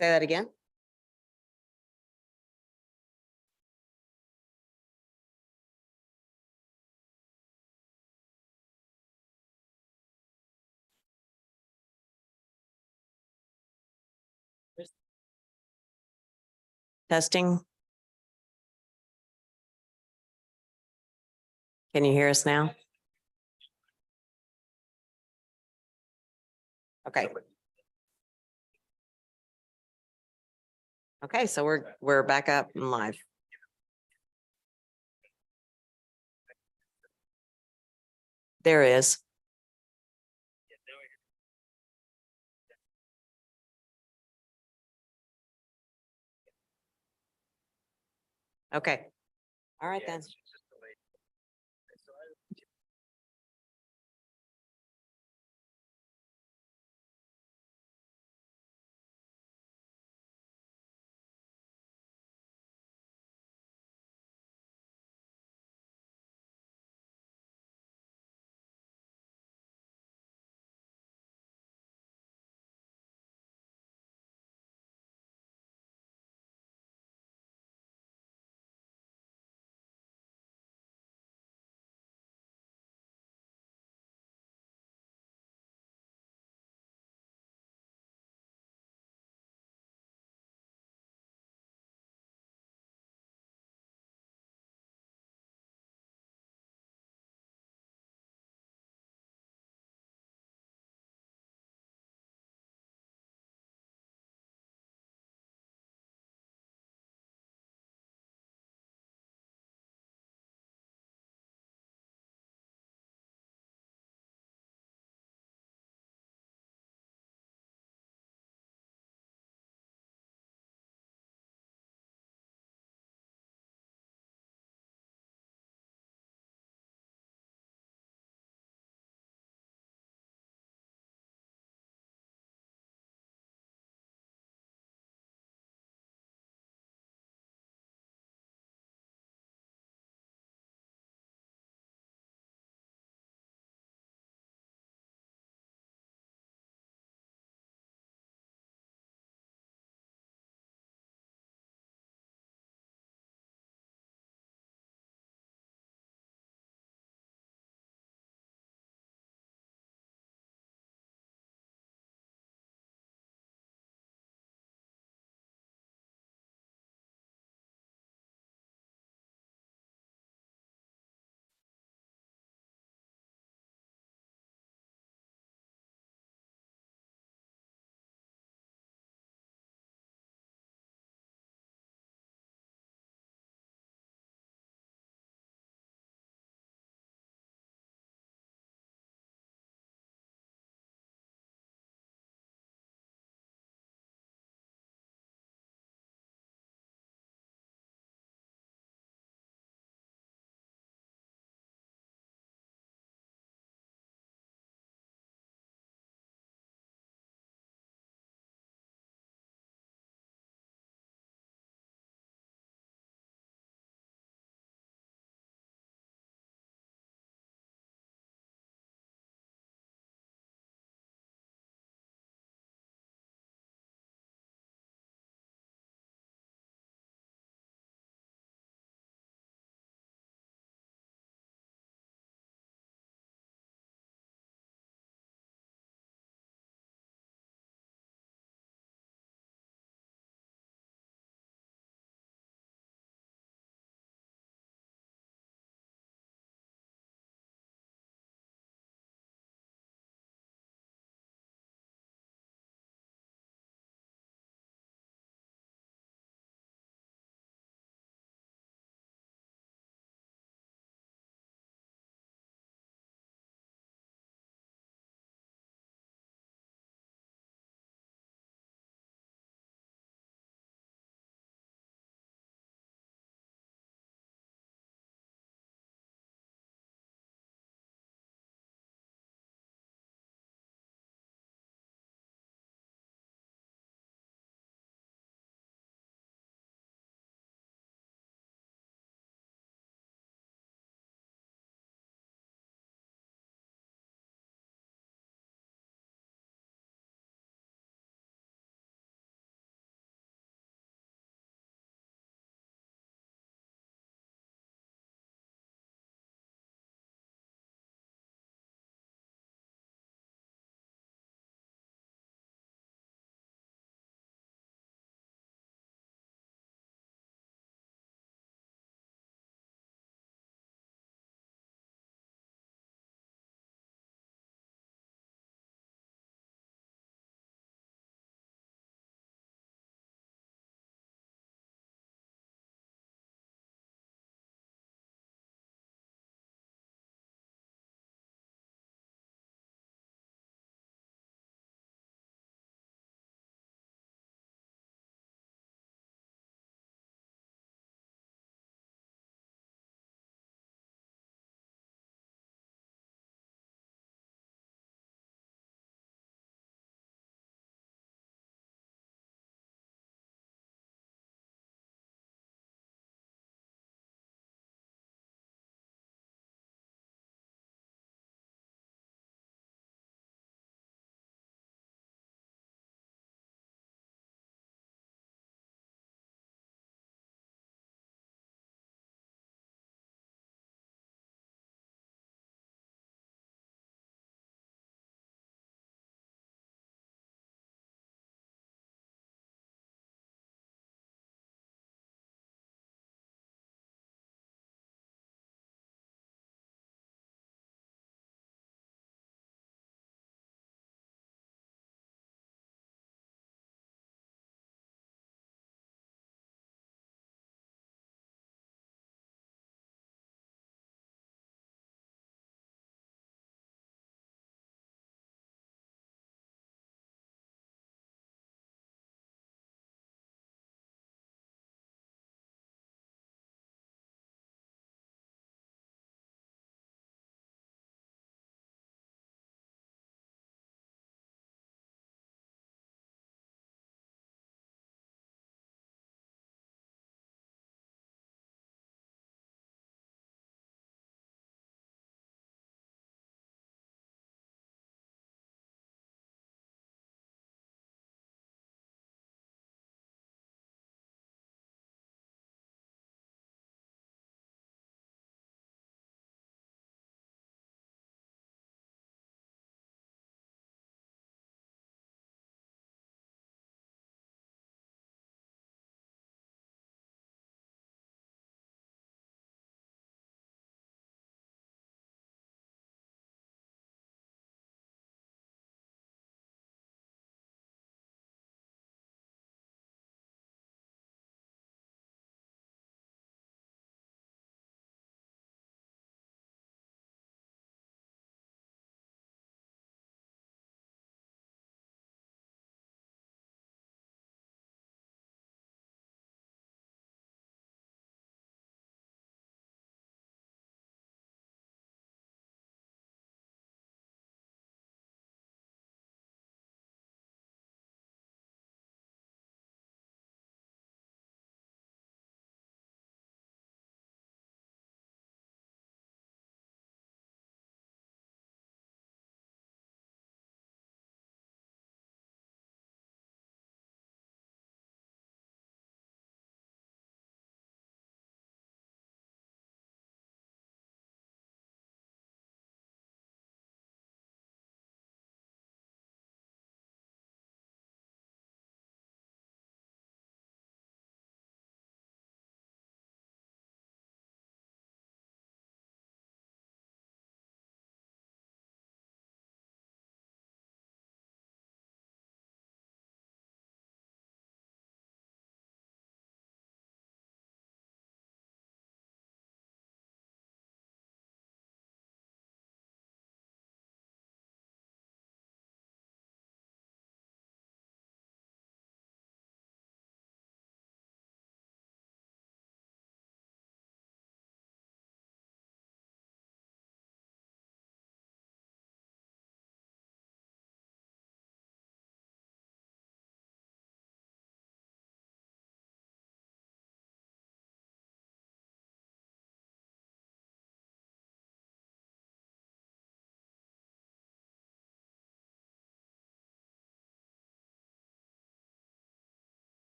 Say that again. Testing. Can you hear us now? Okay. Okay, so we're back up and live. There is. Okay. All right then.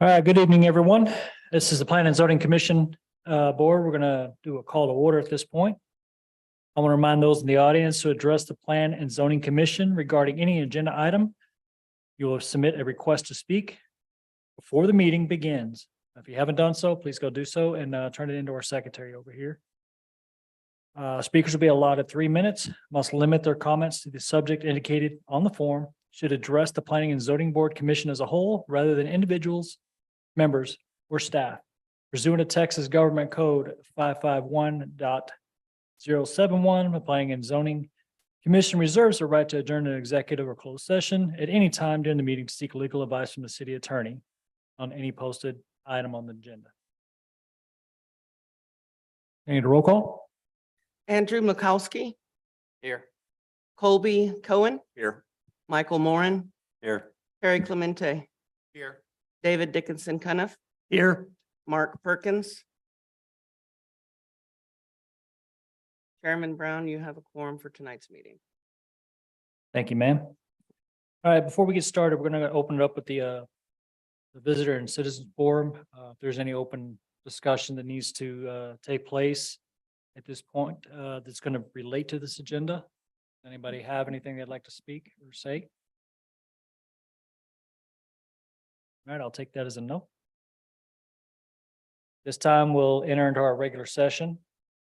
All right, good evening, everyone. This is the Plan and Zoning Commission Board. We're going to do a call to order at this point. I want to remind those in the audience to address the Plan and Zoning Commission regarding any agenda item. You will submit a request to speak before the meeting begins. If you haven't done so, please go do so and turn it into our secretary over here. Speakers will be allotted 3 minutes, must limit their comments to the subject indicated on the form, should address the Planning and Zoning Board Commission as a whole rather than individuals, members, or staff. Pursuant to Texas Government Code 551.071, the Planning and Zoning Commission reserves the right to adjourn an executive or closed session at any time during the meeting to seek legal advice from the city attorney on any posted item on the agenda. Need a roll call? Andrew Makowski, Here. Colby Cohen, Here. Michael Moran, Here. Harry Clemente, Here. David Dickinson Cuniff, Here. Mark Perkins. Chairman Brown, you have a quorum for tonight's meeting. Thank you, ma'am. All right, before we get started, we're going to open it up with the visitor and citizens forum. If there's any open discussion that needs to take place at this point, that's going to relate to this agenda. Anybody have anything they'd like to speak or say? All right, I'll take that as a no. This time we'll enter into our regular session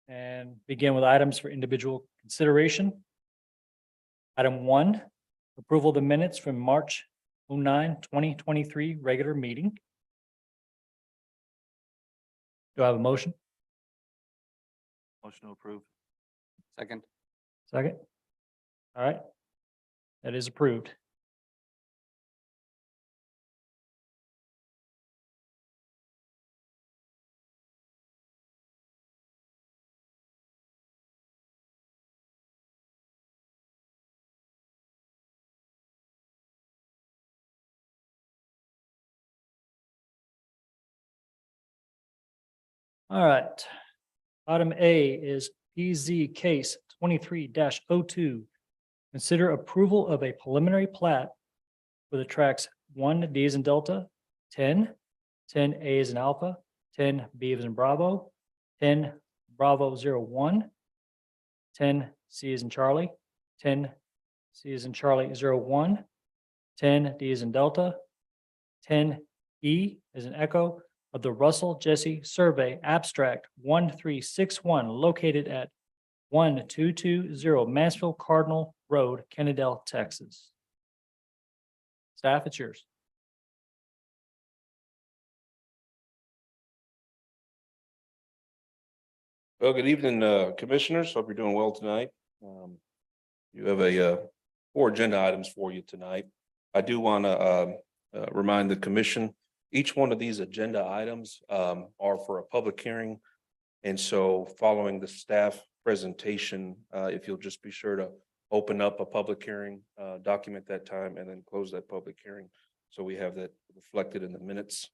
and begin with items for individual consideration. Item 1, approval of the minutes from March 9, 2023 regular meeting. Do I have a motion? Motion to approve. Second. Second? All right. That is approved. All right. Item A is PZ case 23-02. Consider approval of a preliminary plat for the tracks 1 D as in Delta, 10, 10 A as in Alpha, 10 B as in Bravo, 10 Bravo 01, 10 C as in Charlie, 10 C as in Charlie 01, 10 D as in Delta, 10 E as in Echo of the Russell Jesse Survey Abstract 1361 located at 1220 Mansfield Cardinal Road, Kennedale, Texas. Staff, it's yours. Well, good evening, commissioners. Hope you're doing well tonight. You have a 4 agenda items for you tonight. I do want to remind the commission, each one of these agenda items are for a public hearing. And so following the staff presentation, if you'll just be sure to open up a public hearing, document that time, and then close that public hearing. So we have that reflected in the minutes.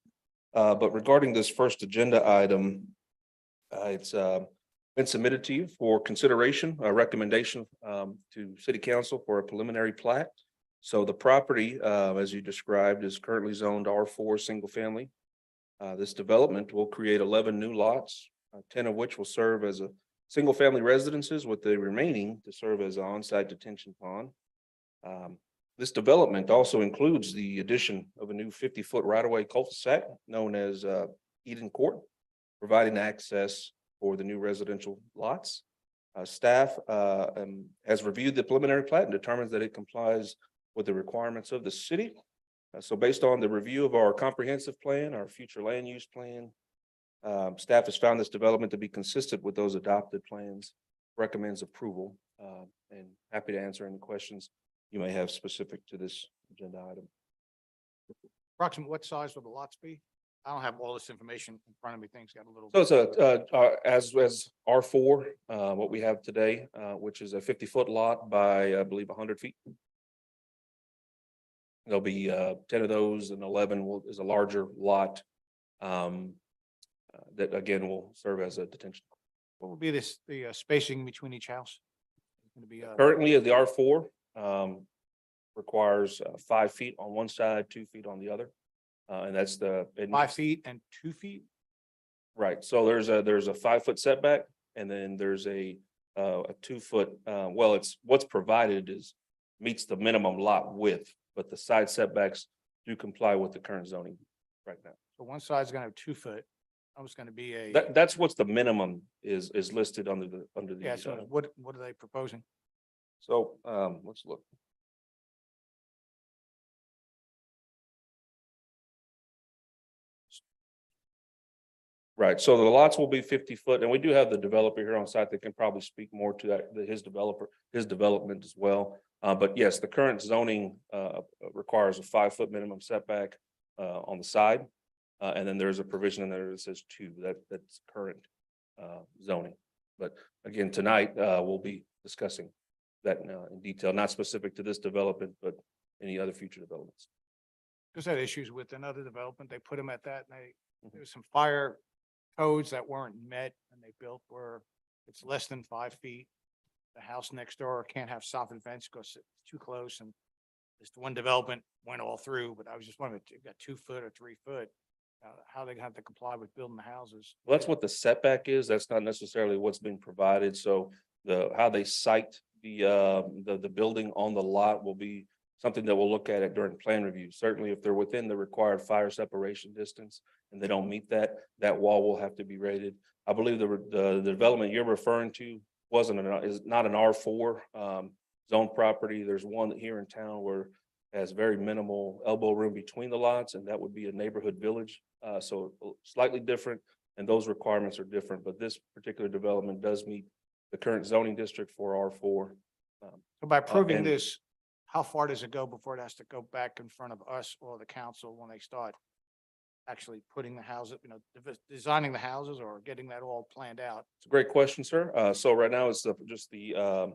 But regarding this first agenda item, it's been submitted to you for consideration, a recommendation to City Council for a preliminary plat. So the property, as you described, is currently zoned R4 single family. This development will create 11 new lots, 10 of which will serve as a single family residences, with the remaining to serve as an on-site detention pond. This development also includes the addition of a new 50-foot right-of-way cul-de-sac known as Eden Court, providing access for the new residential lots. Staff has reviewed the preliminary plat and determines that it complies with the requirements of the city. So based on the review of our comprehensive plan, our future land use plan, staff has found this development to be consistent with those adopted plans, recommends approval, and happy to answer any questions you may have specific to this agenda item. Approximately what size will the lots be? I don't have all this information in front of me. Things got a little. So it's as R4, what we have today, which is a 50-foot lot by, I believe, 100 feet. There'll be 10 of those, and 11 is a larger lot that again will serve as a detention. What will be the spacing between each house? It's going to be Currently, the R4 requires 5 feet on one side, 2 feet on the other. And that's and 5 feet and 2 feet? right, so there's a 5-foot setback, and then there's a 2-foot, well, it's what's provided is meets the minimum lot width, but the side setbacks do comply with the current zoning right now. So one side's gonna have 2 foot. I was gonna be a, That's what's the minimum is listed under the, yeah, so what are they proposing? so, let's look. Right, so the lots will be 50-foot, and we do have the developer here on site that can probably speak more to that, his development as well. But yes, the current zoning requires a 5-foot minimum setback on the side. And then there's a provision in there that says 2, that's current zoning. But again, tonight, we'll be discussing that in detail, not specific to this development, but any other future developments. Just had issues with another development. They put them at that and there was some fire codes that weren't met and they built where it's less than 5 feet. The house next door can't have soffit vents because it's too close, and this one development went all through, but I was just wondering, if you've got 2 foot or 3 foot, how they have to comply with building the houses. Well, that's what the setback is. That's not necessarily what's being provided. So how they cite the building on the lot will be something that we'll look at it during plan review. Certainly, if they're within the required fire separation distance and they don't meet that, that wall will have to be rated. I believe the development you're referring to is not an R4 zone property. There's one here in town where has very minimal elbow room between the lots, and that would be a neighborhood village. So slightly different, and those requirements are different, but this particular development does meet the current zoning district for R4. So by approving and- this, how far does it go before it has to go back in front of us or the council when they start actually putting the houses, designing the houses or getting that all planned out? It's a great question, sir. So right now it's just the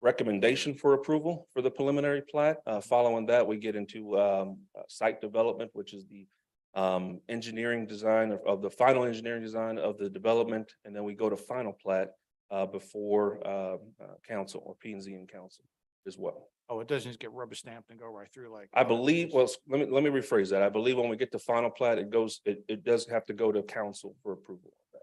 recommendation for approval for the preliminary plat. Following that, we get into site development, which is the engineering design of the final engineering design of the development, and then we go to final plat before council or P and Z and council as well. Oh, it doesn't just get rubber stamped and go right through like. I believe, well, let me rephrase that. I believe when we get to final plat, it does have to go to council for approval of that.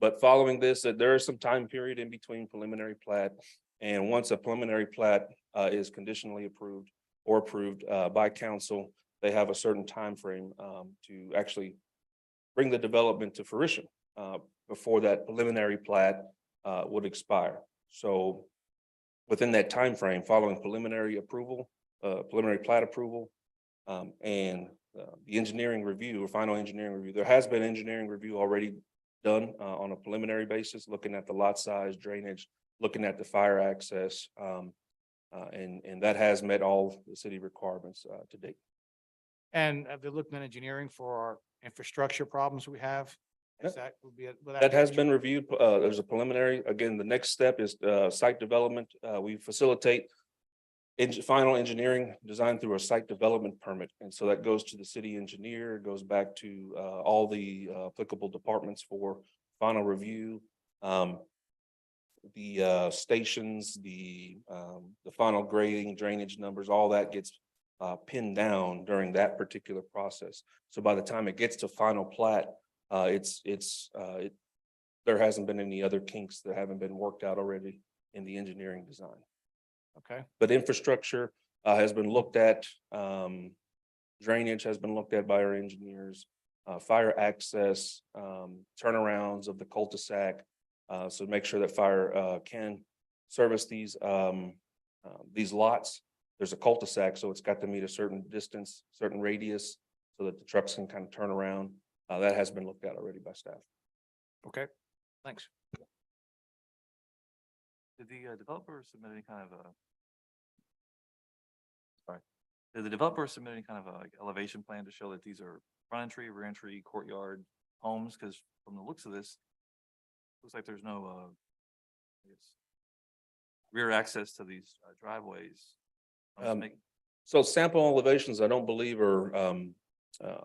But following this, there is some time period in between preliminary plat. And once a preliminary plat is conditionally approved or approved by council, they have a certain time frame to actually bring the development to fruition before that preliminary plat would expire. So within that time frame, following preliminary approval, preliminary plat approval, and the engineering review or final engineering review, there has been engineering review already done on a preliminary basis, looking at the lot size, drainage, looking at the fire access, and that has met all the city requirements to date. And have they looked at engineering for our infrastructure problems we have? Is that would be, That has been reviewed. There's a preliminary. Again, the next step is site development. We facilitate final engineering design through a site development permit. And so that goes to the city engineer, goes back to all the applicable departments for final review. The stations, the final grading, drainage numbers, all that gets pinned down during that particular process. So by the time it gets to final plat, there hasn't been any other kinks that haven't been worked out already in the engineering design. Okay, But infrastructure has been looked at, drainage has been looked at by our engineers, fire access, turnarounds of the cul-de-sac. So make sure that fire can service these lots. There's a cul-de-sac, so it's got to meet a certain distance, certain radius, so that the trucks can kind of turn around. That has been looked at already by staff. okay, thanks. Did the developer submit any kind of did the developer submit any kind of a elevation plan to show that these are front entry, rear entry, courtyard homes? Because from the looks of this, looks like there's no I guess, rear access to these driveways. So sample elevations, I don't believe are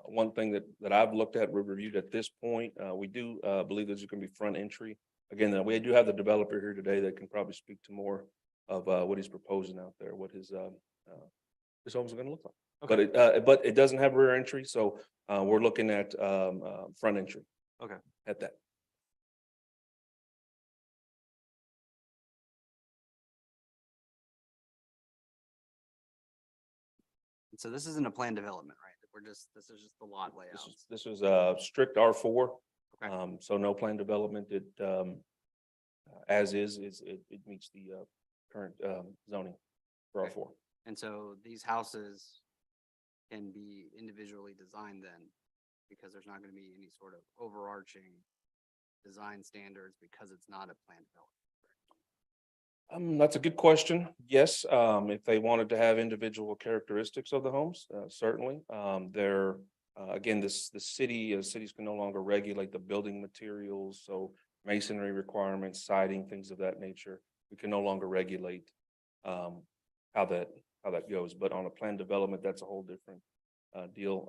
one thing that I've looked at, we've reviewed at this point. We do believe there's going to be front entry. Again, we do have the developer here today that can probably speak to more of what he's proposing out there, what his homes are going to look like. But it doesn't have rear entry, so we're looking at front entry. Okay. At that. And so this isn't a planned development, right? This is just the lot layout. This is strict R4. Okay. So no plan development. It as is it meets the current zoning for Okay. R4. And so these houses can be individually designed then, because there's not gonna be any sort of overarching design standards because it's not a planned development. That's a good question. Yes, if they wanted to have individual characteristics of the homes, certainly. They're, again, the cities can no longer regulate the building materials, so masonry requirements, siding, things of that nature. We can no longer regulate how that goes, but on a planned development, that's a whole different deal.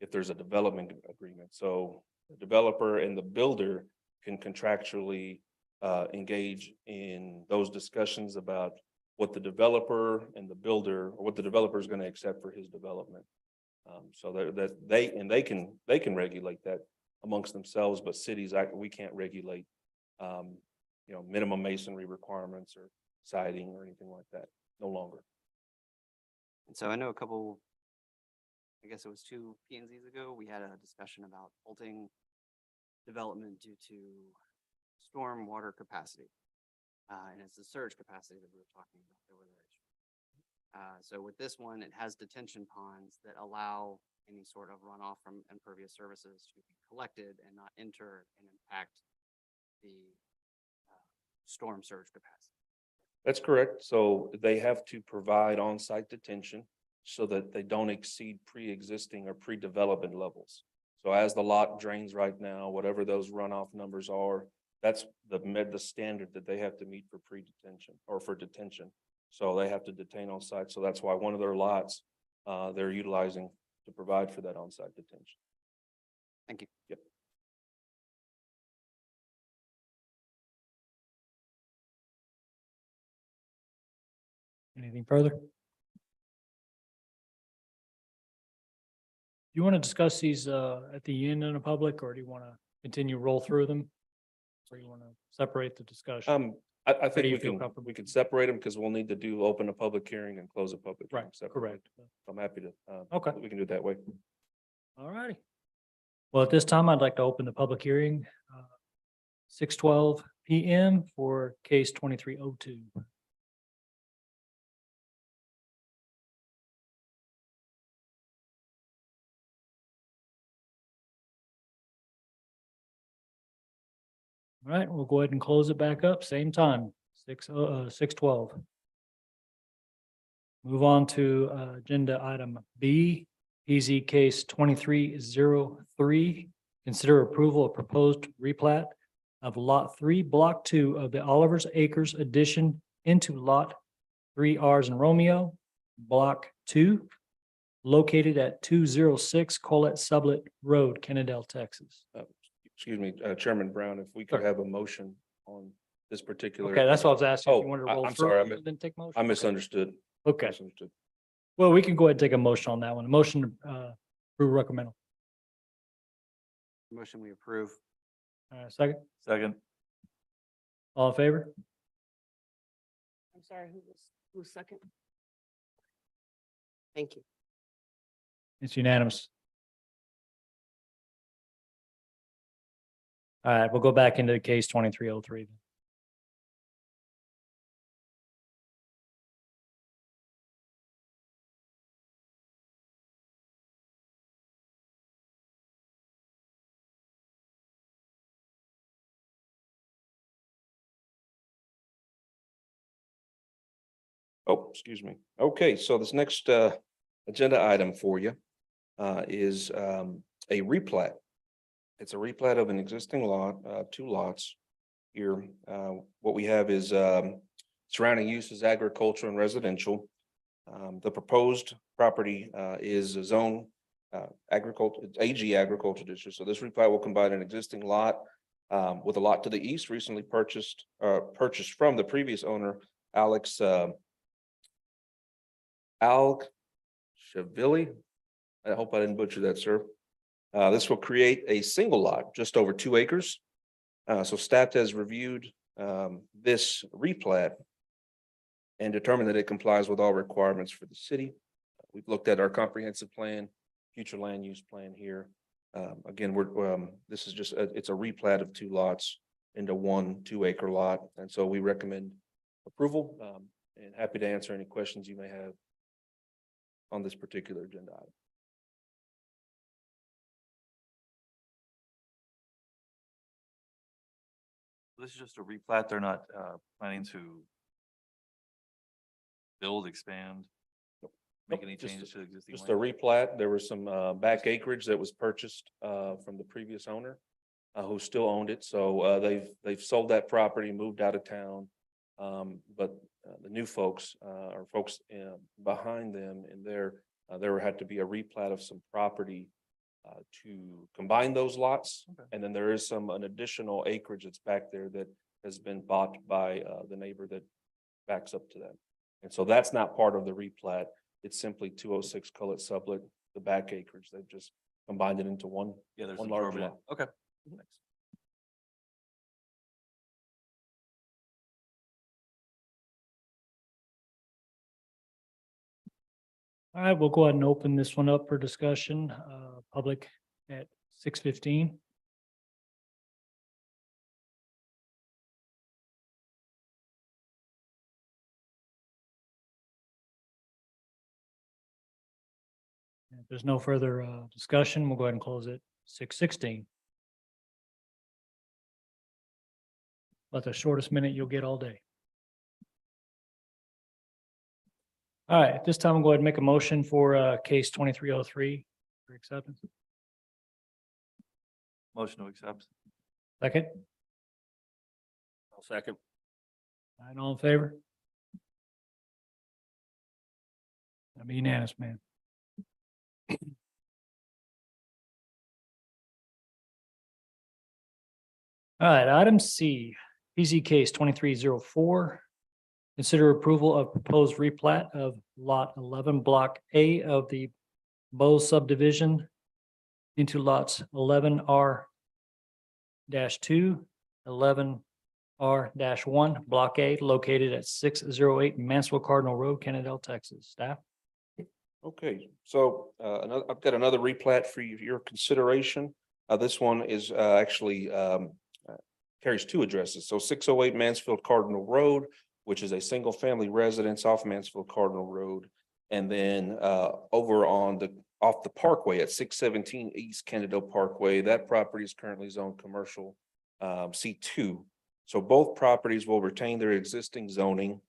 If there's a development agreement, so the developer and the builder can contractually engage in those discussions about what the developer and the builder, or what the developer is going to accept for his development. So that they can regulate that amongst themselves, but cities, we can't regulate, minimum masonry requirements or siding or anything like that, no longer. And so I know I guess it was 2 P and Zs ago, we had a discussion about halting development due to storm water capacity. And it's the surge capacity that we were talking about over there. So with this one, it has detention ponds that allow any sort of runoff from impervious surfaces to be collected and not enter and impact the storm surge capacity. That's correct. So they have to provide on-site detention so that they don't exceed pre-existing or pre-development levels. So as the lot drains right now, whatever those runoff numbers are, that's the standard that they have to meet for pre-detention or for detention. So they have to detain on site. So that's why one of their lots, they're utilizing to provide for that on-site detention. Thank you. Yep. Anything further? Do you want to discuss these at the end in the public, or do you want to continue roll through them? Or you want to separate the discussion? I do think you we feel can, comfortable? we can separate them because we'll need to open a public hearing and close a public. hearing Right, separately. correct. I'm happy to, Okay. we can do it that way. All righty. Well, at this time, I'd like to open the public hearing, 6:12 PM for case 2302. All right, we'll go ahead and close it back up, same time, 6:12. Move on to agenda item B, PZ case 2303. Consider approval of proposed replat of Lot 3, Block 2 of the Oliver's Acres addition into Lot 3Rs in Romeo, Block 2, located at 206 Colette Sublet Road, Kennedale, Texas. Excuse me, Chairman Brown, if we could Sure. have a motion on this particular. Okay, that's what I was asking. If you Oh, wanted to roll I'm through sorry, it and then take motion. I misunderstood. Okay, Misunderstood. well, we can go ahead and take a motion on that one. A motion approve recommendal. Motion we approve. Second, Second. all in favor? I'm sorry, who's second? Thank you. It's unanimous. All right, we'll go back into the case 2303. Oh, excuse me. Okay, so this next agenda item for you is a replat. It's a replat of an existing lot, 2 lots here. What we have is surrounding uses agriculture and residential. The proposed property is a zone agriculture, it's AG agriculture district. So this replat will combine an existing lot with a lot to the east recently purchased from the previous owner, Alex Shavilli. I hope I didn't butcher that, sir. This will create a single lot, just over 2 acres. So staff has reviewed this replat and determined that it complies with all requirements for the city. We've looked at our comprehensive plan, future land use plan here. Again, this is just, it's a replat of 2 lots into 1 2-acre lot. And so we recommend approval, and happy to answer any questions you may have on this particular agenda item. This is just a replat. They're not planning to build, expand, make Nope, any just a- changes to the existing Just a land? replat. There was some back acreage that was purchased from the previous owner who still owned it. So they've sold that property, moved out of town. But the new folks or folks behind them in there had to be a replat of some property to combine those lots. Okay. And then there is an additional acreage that's back there that has been bought by the neighbor that backs up to them. And so that's not part of the replat. It's simply 206 Cullet Sublet, the back acreage. They've just combined it into one. Yeah, there's one some large shoreline. lot. Okay. Thanks. All right, we'll go ahead and open this one up for discussion, public at 6:15. If there's no further discussion, we'll go ahead and close it 6:16. About the shortest minute you'll get all day. All right, at this time, we'll go ahead and make a motion for case 2303 for acceptance. Motion to accept. Second, I'll second. all right, all in favor? That'd be unanimous, man. All right, item C, PZ case 2304. Consider approval of proposed replat of lot 11, block A of the Bose subdivision into lots 11R-2, 11R-1, block A, located at 608 Mansfield Cardinal Road, Kennedale, Texas. Staff? Okay, so I've got another replat for your consideration. This one is actually carries 2 addresses. So 608 Mansfield Cardinal Road, which is a single family residence off Mansfield Cardinal Road. And then over on off the Parkway at 617 East Kennedale Parkway, that property is currently zoned commercial C2. So both properties will retain their existing zoning.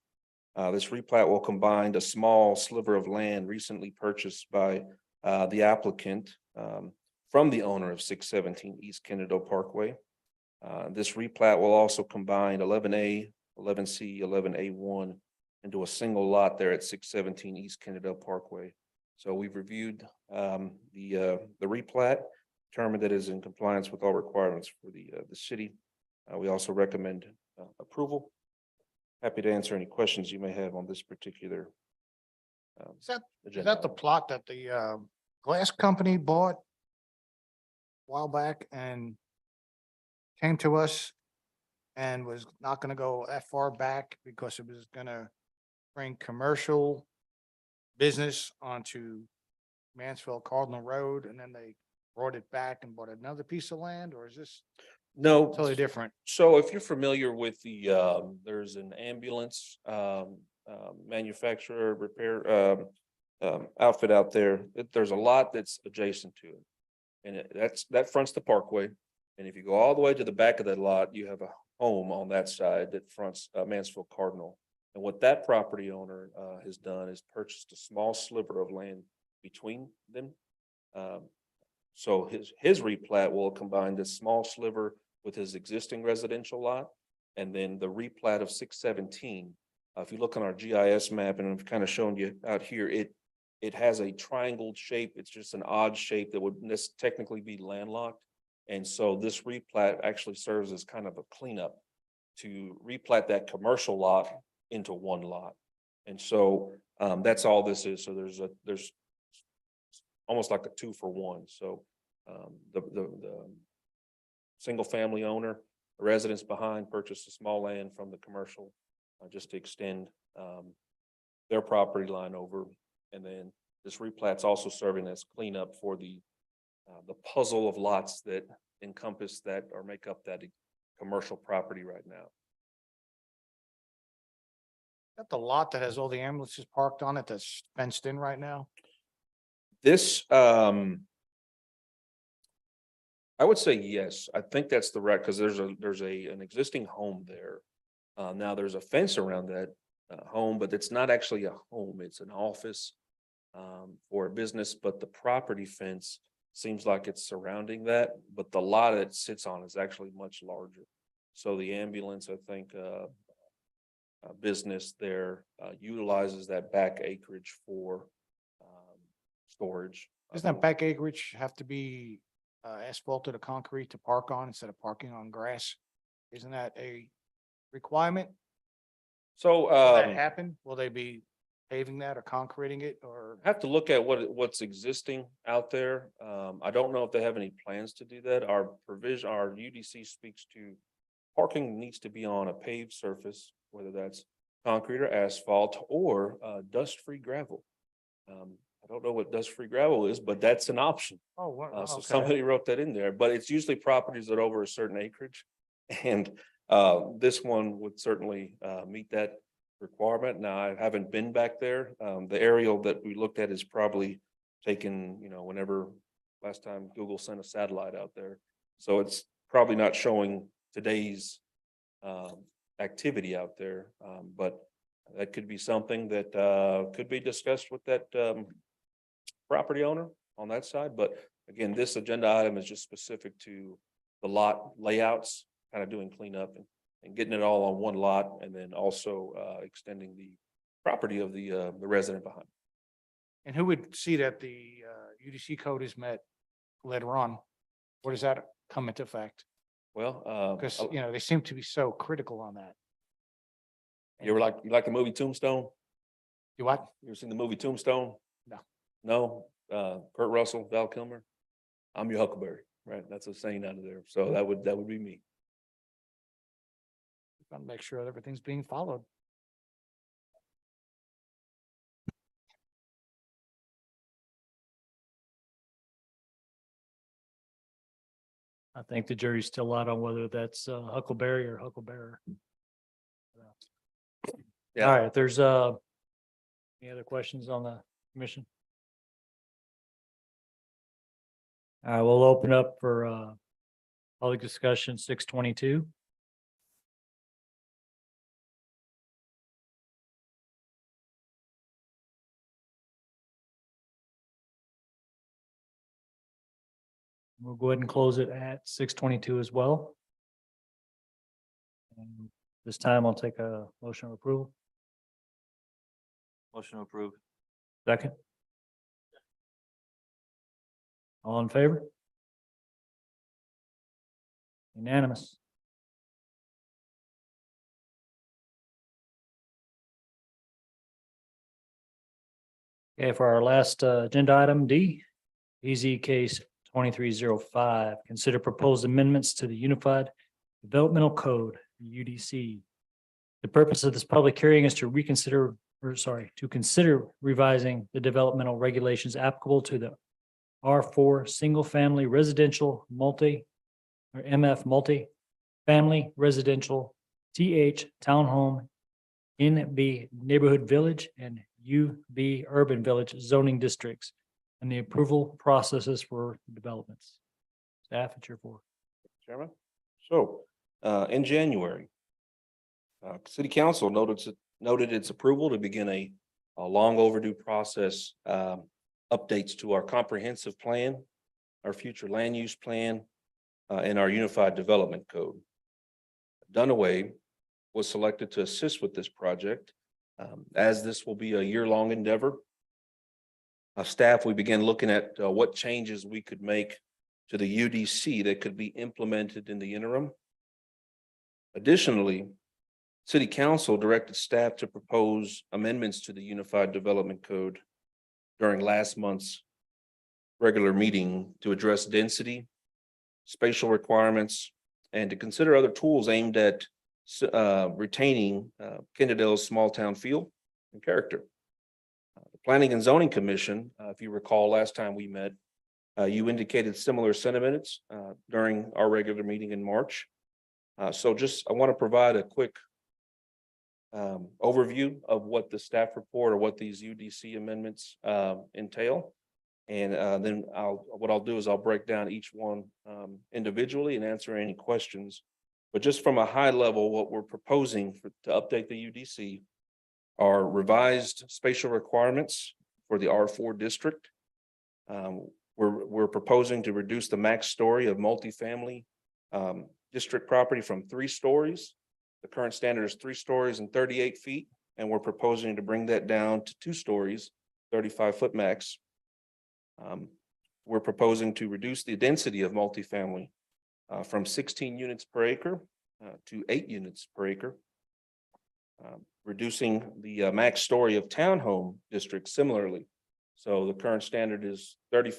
This replat will combine a small sliver of land recently purchased by the applicant from the owner of 617 East Kennedale Parkway. This replat will also combine 11A, 11C, 11A1 into a single lot there at 617 East Kennedale Parkway. So we've reviewed the replat, determined that it is in compliance with all requirements for the city. We also recommend approval. Happy to answer any questions you may have on this particular. Is that agenda the item. plot that the glass company bought a while back and came to us and was not gonna go that far back because it was gonna bring commercial business onto Mansfield Cardinal Road, and then they brought it back and bought another piece of land, or is this No, totally different? so if you're familiar with there's an ambulance manufacturer, repair outfit out there. There's a lot that's adjacent to it. And that fronts the Parkway. And if you go all the way to the back of that lot, you have a home on that side that fronts Mansfield Cardinal. And what that property owner has done is purchased a small sliver of land between them. So his replat will combine this small sliver with his existing residential lot. And then the replat of 617, if you look on our GIS map, and I've kind of shown you out here, it has a triangled shape. It's just an odd shape that would technically be landlocked. And so this replat actually serves as kind of a cleanup to replat that commercial lot into one lot. And so that's all this is. So there's almost like a 2-for-1. So the single family owner, the residents behind purchased a small land from the commercial just to extend their property line over. And then this replat's also serving as cleanup for the puzzle of lots that encompass that or make up that commercial property right now. That the lot that has all the ambulances parked on it that's fenced in right now? This, I would say yes. I think that's the right, because there's an existing home there. Now there's a fence around that home, but it's not actually a home. It's an office for a business, but the property fence seems like it's surrounding that, but the lot it sits on is actually much larger. So the ambulance, I think, business there utilizes that back acreage for storage. Doesn't that back acreage have to be asphalted or concrete to park on instead of parking on grass? Isn't that a requirement? So Will that happen? Will they be paving that or concreting it or? have to look at what's existing out there. I don't know if they have any plans to do that. Our UDC speaks to parking needs to be on a paved surface, whether that's concrete or asphalt or dust-free gravel. I don't know what dust-free gravel is, but that's an option. Oh, wow. So Okay. somebody wrote that in there, but it's usually properties that are over a certain acreage. And this one would certainly meet that requirement. Now, I haven't been back there. The aerial that we looked at is probably taken, whenever last time Google sent a satellite out there. So it's probably not showing today's activity out there. But that could be something that could be discussed with that property owner on that side. But again, this agenda item is just specific to the lot layouts, kind of doing cleanup and getting it all on one lot, and then also extending the property of the resident behind. And who would see that the UDC code is met later on? Where does that come into effect? Well, Because, they seem to be so critical on that. you like the movie Tombstone? You what? You ever seen the movie Tombstone? No. No, Kurt Russell, Val Kilmer. I'm your Huckleberry, right? That's a saying out of there. So that would be me. Gotta make sure that everything's being followed. I think the jury's still out on whether that's Huckleberry or Hucklebearer. Yeah. All right, if there's any other questions on the commission? All right, we'll open up for public discussion 622. We'll go ahead and close it at 622 as well. And this time I'll take a motion of approval. Motion to approve. Second. All in favor? Unanimous. Okay, for our last agenda item D, EZ case 2305, consider proposed amendments to the Unified Developmental Code, UDC. The purpose of this public hearing is to consider revising the developmental regulations applicable to the R4 Single Family Residential Multi or MF Multi-Family Residential TH Townhome NB Neighborhood Village and UB Urban Village zoning districts and the approval processes for developments. Staff, it's your floor. Chairman. So, in January, City Council noted its approval to begin a long overdue process, updates to our comprehensive plan, our future land use plan, and our Unified Development Code. Dunaway was selected to assist with this project, as this will be a year-long endeavor. Staff, we began looking at what changes we could make to the UDC that could be implemented in the interim. Additionally, City Council directed staff to propose amendments to the Unified Development Code during last month's regular meeting to address density, spatial requirements, and to consider other tools aimed at retaining Kennedale's small town feel and character. The Planning and Zoning Commission, if you recall, last time we met, you indicated similar sentiments during our regular meeting in March. So just, I want to provide a quick overview of what the staff report or what these UDC amendments entail. And then what I'll do is I'll break down each one individually and answer any questions. But just from a high level, what we're proposing to update the UDC are revised spatial requirements for the R4 district. We're proposing to reduce the max story of multifamily district property from 3 stories. The current standard is 3 stories and 38 feet, and we're proposing to bring that down to 2 stories, 35-foot max. We're proposing to reduce the density of multifamily from 16 units per acre to 8 units per acre. Reducing the max story of townhome districts similarly. So the current standard is 3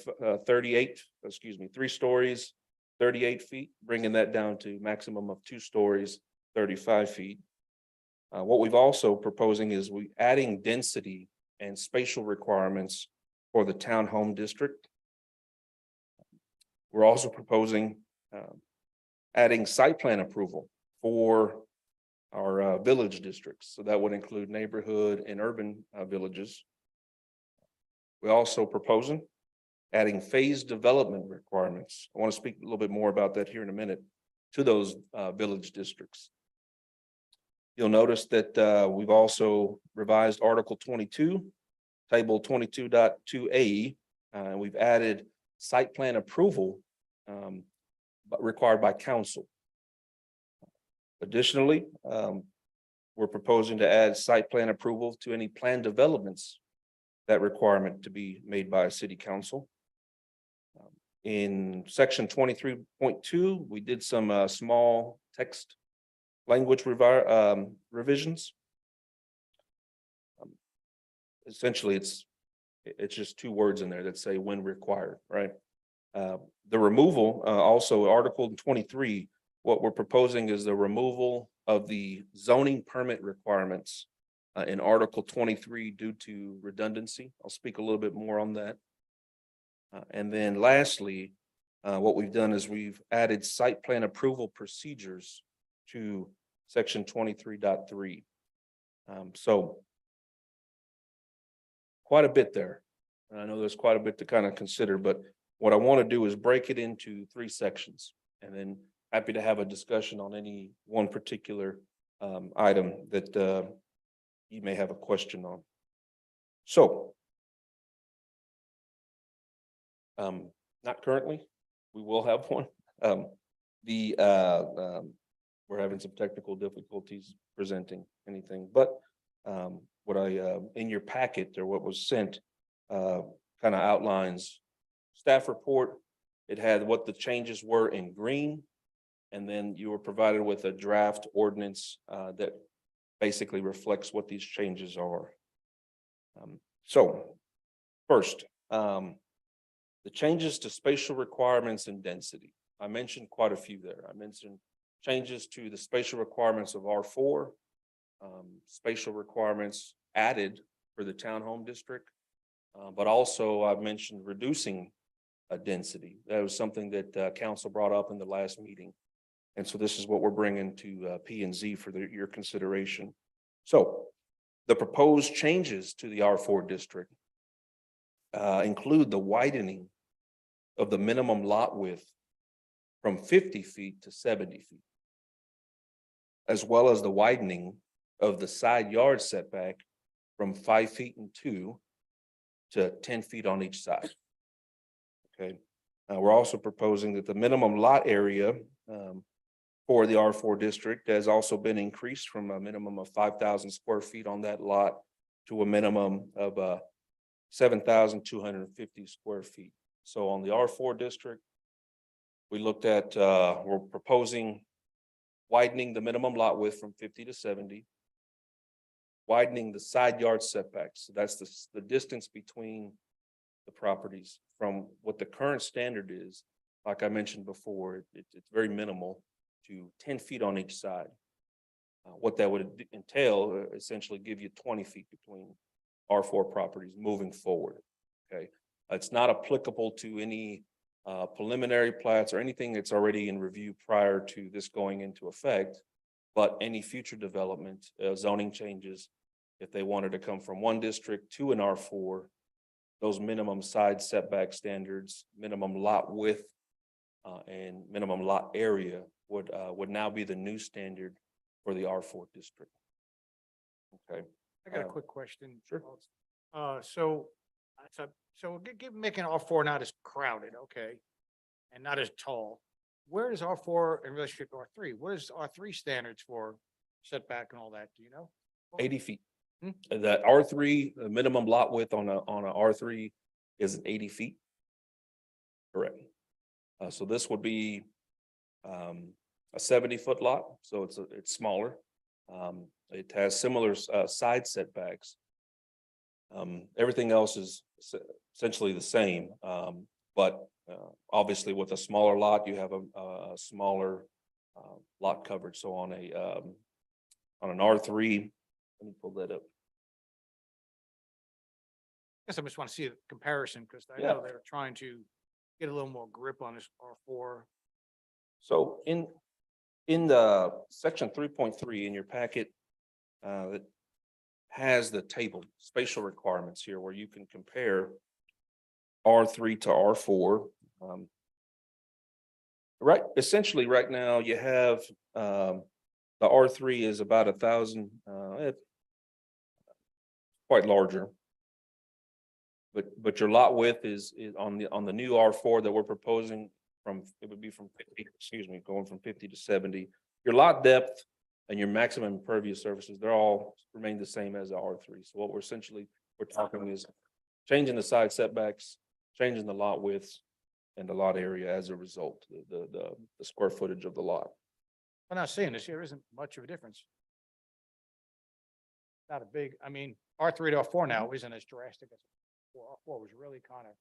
stories, 38 feet, bringing that down to maximum of 2 stories, 35 feet. What we've also proposing is adding density and spatial requirements for the townhome district. We're also proposing adding site plan approval for our village districts. So that would include neighborhood and urban villages. We're also proposing adding phase development requirements. I want to speak a little bit more about that here in a minute to those village districts. You'll notice that we've also revised Article 22, Table 22.2A, and we've added site plan approval but required by council. Additionally, we're proposing to add site plan approval to any planned developments, that requirement to be made by a city council. In section 23.2, we did some small text language revisions. Essentially, it's just 2 words in there that say when required, right? The removal, also Article 23, what we're proposing is the removal of the zoning permit requirements in Article 23 due to redundancy. I'll speak a little bit more on that. And then lastly, what we've done is we've added site plan approval procedures to section 23.3. So quite a bit there. And I know there's quite a bit to kind of consider, but what I want to do is break it into 3 sections, and then happy to have a discussion on any one particular item that you may have a question on. So, not currently, we will have one. We're having some technical difficulties presenting anything, but what in your packet or what was sent kind of outlines staff report. It had what the changes were in green, and then you were provided with a draft ordinance that basically reflects what these changes are. So first, the changes to spatial requirements and density. I mentioned quite a few there. I mentioned changes to the spatial requirements of R4, spatial requirements added for the townhome district, but also I've mentioned reducing a density. That was something that council brought up in the last meeting. And so this is what we're bringing to P and Z for your consideration. So the proposed changes to the R4 district include the widening of the minimum lot width from 50 feet to 70 feet, as well as the widening of the side yard setback from 5 feet and 2 to 10 feet on each side. Okay. We're also proposing that the minimum lot area for the R4 district has also been increased from a minimum of 5,000 square feet on that lot to a minimum of 7,250 square feet. So on the R4 district, we looked at, we're proposing widening the minimum lot width from 50 to 70, widening the side yard setbacks. So that's the distance between the properties from what the current standard is. Like I mentioned before, it's very minimal to 10 feet on each side. What that would entail, essentially give you 20 feet between R4 properties moving forward. Okay, it's not applicable to any preliminary plats or anything that's already in review prior to this going into effect. But any future development, zoning changes, if they wanted to come from one district to an R4, those minimum side setback standards, minimum lot width, and minimum lot area would now be the new standard for the R4 district. Okay, I got a Uh, quick question. sure. So making R4 not as crowded, okay, and not as tall. Where is R4 in relationship to R3? What is R3 standards for setback and all that? Do you know? 80 feet. Hmm? That R3, the minimum lot width on a R3 is 80 feet. Correct. So this would be a 70-foot lot, so it's smaller. It has similar side setbacks. Everything else is essentially the same, but obviously with a smaller lot, you have a smaller lot coverage. So on an R3, let me pull that up. Guess I just want to see a comparison because I Yeah. know they're trying to get a little more grip on this R4. So in the section 3.3 in your packet, that has the table, spatial requirements here, where you can compare R3 to R4. Right, essentially, right now, you have, the R3 is about 1,000, quite larger. But your lot width is on the new R4 that we're proposing it would be from 50, excuse me, going from 50 to 70. Your lot depth and your maximum impervious surfaces, they're all remain the same as the R3. So what we're talking is changing the side setbacks, changing the lot widths and the lot area as a result, the square footage of the lot. I'm not saying this, there isn't much of a difference. Not a big, I mean, R3 to R4 now isn't as drastic as R4 was really kind of.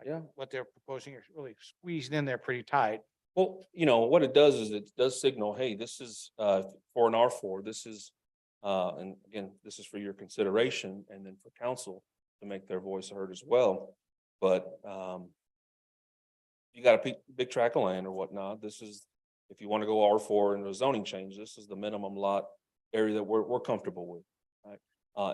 Yeah. What they're proposing is really squeezed in there pretty tight. Well, what it does is it does signal, hey, this is for an R4, this is and again, this is for your consideration and then for council to make their voice heard as well. But you got a big tract of land or whatnot. This is, if you want to go R4 and a zoning change, this is the minimum lot area that we're comfortable with. Right.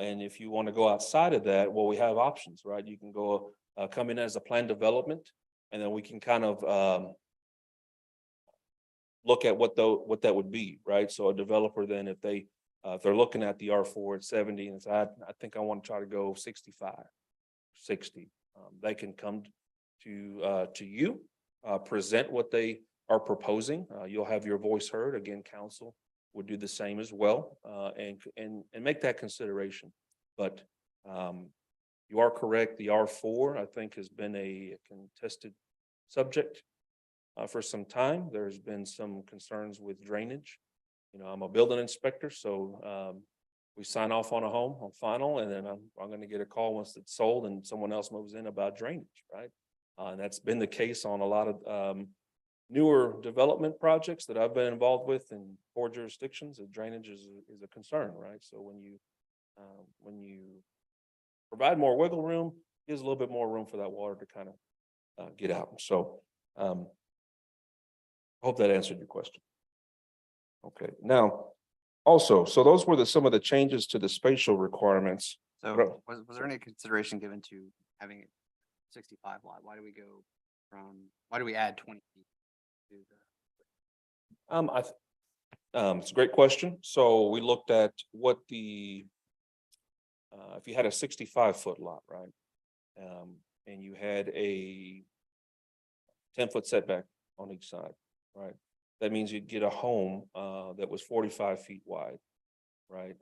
And if you want to go outside of that, well, we have options, right? You can go come in as a planned development, and then we can kind of look at what that would be, right? So a developer then, if they're looking at the R4 at 70 and say, I think I want to try to go 65, 60, they can come to you, present what they are proposing. You'll have your voice heard. Again, council would do the same as well, and make that consideration. But you are correct. The R4, I think, has been a contested subject for some time. There's been some concerns with drainage. I'm a building inspector, so we sign off on a home on final, and then I'm going to get a call once it's sold and someone else moves in about drainage, right? And that's been the case on a lot of newer development projects that I've been involved with in 4 jurisdictions. Drainage is a concern, right? So when you provide more wiggle room, gives a little bit more room for that water to kind of get out. So I hope that answered your question. Okay, now also, so those were some of the changes to the spatial requirements. So was there any consideration given to having it 65 lot? Why do we add 20 feet to the? It's a great question. So we looked at what if you had a 65-foot lot, right? And you had a 10-foot setback on each side, right? That means you'd get a home that was 45 feet wide, right?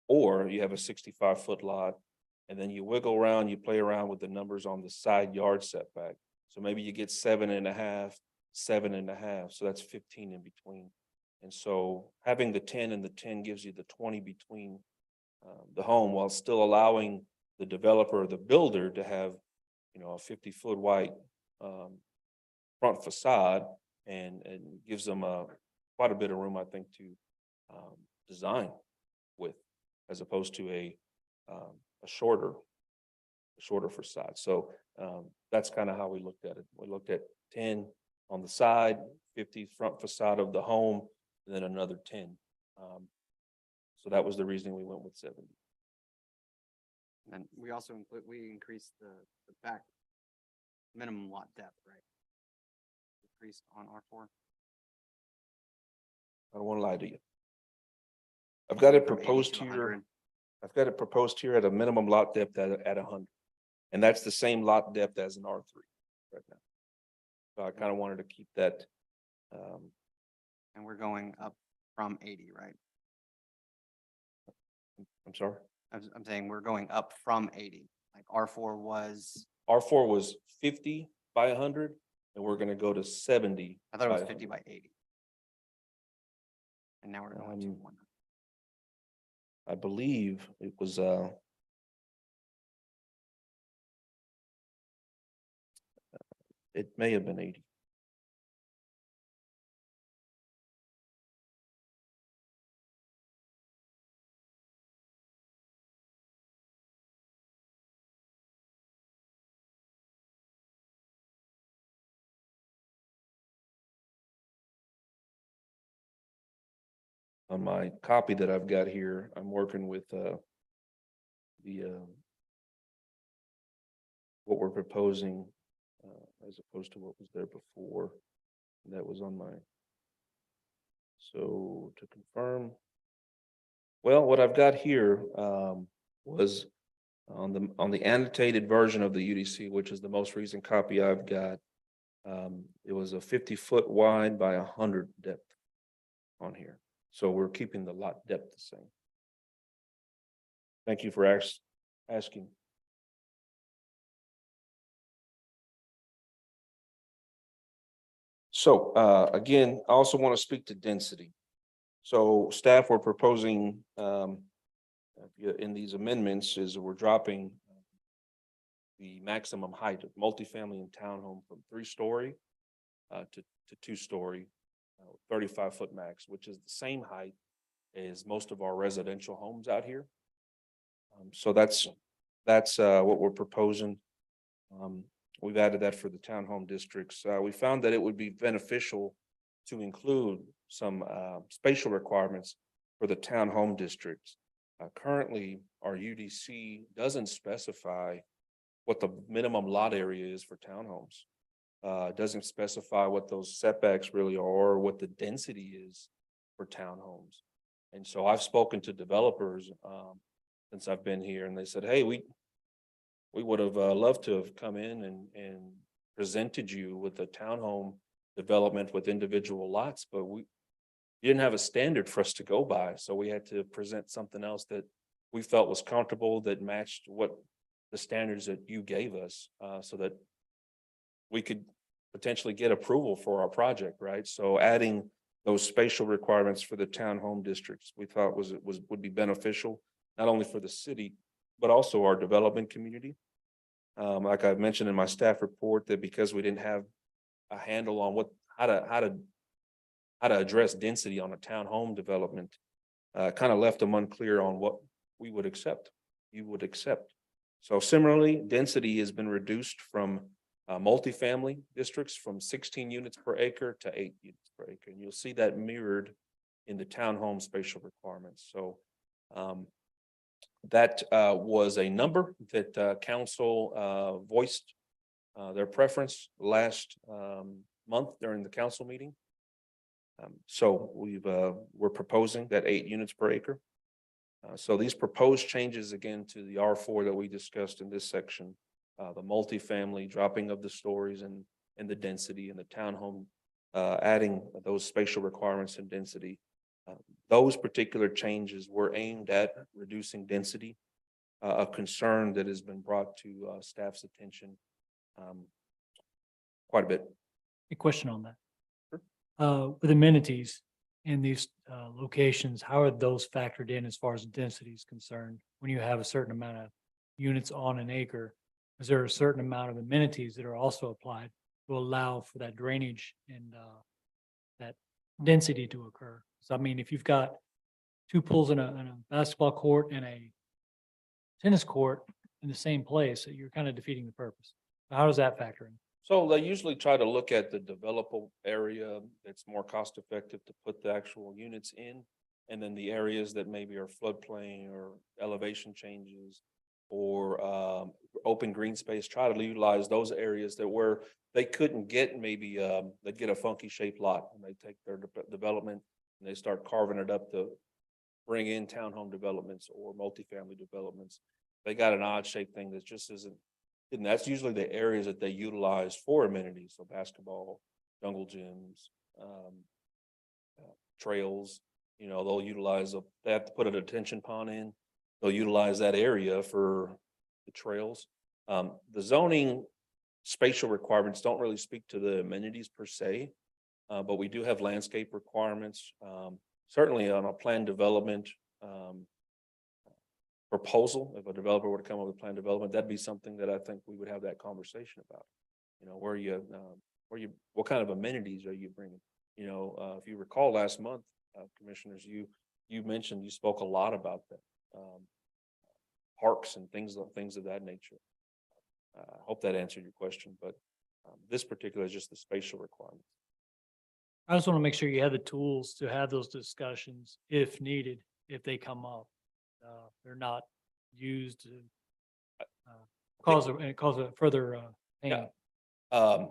Or you have a 65-foot lot, and then you wiggle around, you play around with the numbers on the side yard setback. So maybe you get 7.5, 7.5, so that's 15 in between. And so having the 10 and the 10 gives you the 20 between the home, while still allowing the developer or the builder to have, you know, a 50-foot wide front facade and gives them quite a bit of room, I think, to design with, as opposed to a shorter facade. So that's kind of how we looked at it. We looked at 10 on the side, 50 front facade of the home, and then another 10. So that was the reason we went with 70. And we also we increased the back minimum lot depth, right? Increased on R4. I don't want to lie to you. I've got it From 80 proposed to here. 100. I've got it proposed here at a minimum lot depth at 100. And that's the same lot depth as an R3 right now. So I kind of wanted to keep that. And we're going up from 80, right? I'm sorry. I'm saying we're going up from 80, like R4 was, R4 was 50 by 100, and we're going to go to 70. I thought it was by 50 100. by 80. And now we're going to 100. I believe it was, it may have been 80. On my copy that I've got here, I'm working with what we're proposing as opposed to what was there before. That was on my. So to confirm, well, what I've got here was on the annotated version of the UDC, which is the most recent copy I've got. It was a 50-foot wide by 100 depth on here. So we're keeping the lot depth the same. Thank you for asking. So again, I also want to speak to density. So staff were proposing in these amendments is we're dropping the maximum height of multifamily and townhome from 3-story to 2-story, 35-foot max, which is the same height as most of our residential homes out here. So that's what we're proposing. We've added that for the townhome districts. We found that it would be beneficial to include some spatial requirements for the townhome districts. Currently, our UDC doesn't specify what the minimum lot area is for townhomes. It doesn't specify what those setbacks really are, or what the density is for townhomes. And so I've spoken to developers since I've been here, and they said, hey, we would have loved to have come in and presented you with a townhome development with individual lots, but you didn't have a standard for us to go by. So we had to present something else that we felt was comfortable, that matched what the standards that you gave us, so that we could potentially get approval for our project, right? So adding those spatial requirements for the townhome districts, we thought would be beneficial, not only for the city, but also our development community. Like I've mentioned in my staff report, that because we didn't have a handle on how to address density on a townhome development, kind of left them unclear on what we would accept, you would accept. So similarly, density has been reduced from multifamily districts from 16 units per acre to 8 units per acre. And you'll see that mirrored in the townhome spatial requirements. So that was a number that council voiced their preference last month during the council meeting. So we're proposing that 8 units per acre. So these proposed changes again to the R4 that we discussed in this section, the multifamily dropping of the stories and the density, and the townhome adding those spatial requirements and density. Those particular changes were aimed at reducing density, a concern that has been brought to staff's attention quite a bit. A question on that. With amenities in these locations, how are those factored in as far as density is concerned? When you have a certain amount of units on an acre, is there a certain amount of amenities that are also applied to allow for that drainage and that density to occur? So I mean, if you've got two pools in a basketball court and a tennis court in the same place, you're kind of defeating the purpose. How does that factor in? So they usually try to look at the developable area that's more cost effective to put the actual units in. And then the areas that maybe are floodplain or elevation changes or open green space, try to utilize those areas that where they couldn't get maybe they'd get a funky shaped lot and they take their development and they start carving it up to bring in townhome developments or multifamily developments. They got an odd shaped thing that just isn't. And that's usually the areas that they utilize for amenities, so basketball, jungle gyms, trails. You know, they'll utilize, they have to put a detention pond in. They'll utilize that area for the trails. The zoning spatial requirements don't really speak to the amenities per se, but we do have landscape requirements. Certainly on a planned development proposal, if a developer were to come up with planned development, that'd be something that I think we would have that conversation about. You know, what kind of amenities are you bringing? You know, if you recall last month, commissioners, you mentioned, you spoke a lot about that. Parks and things of that nature. I hope that answered your question, but this particular is just the spatial requirement. I just want to make sure you have the tools to have those discussions if needed, if they come up. They're not used to cause a further pain. Yeah. I'm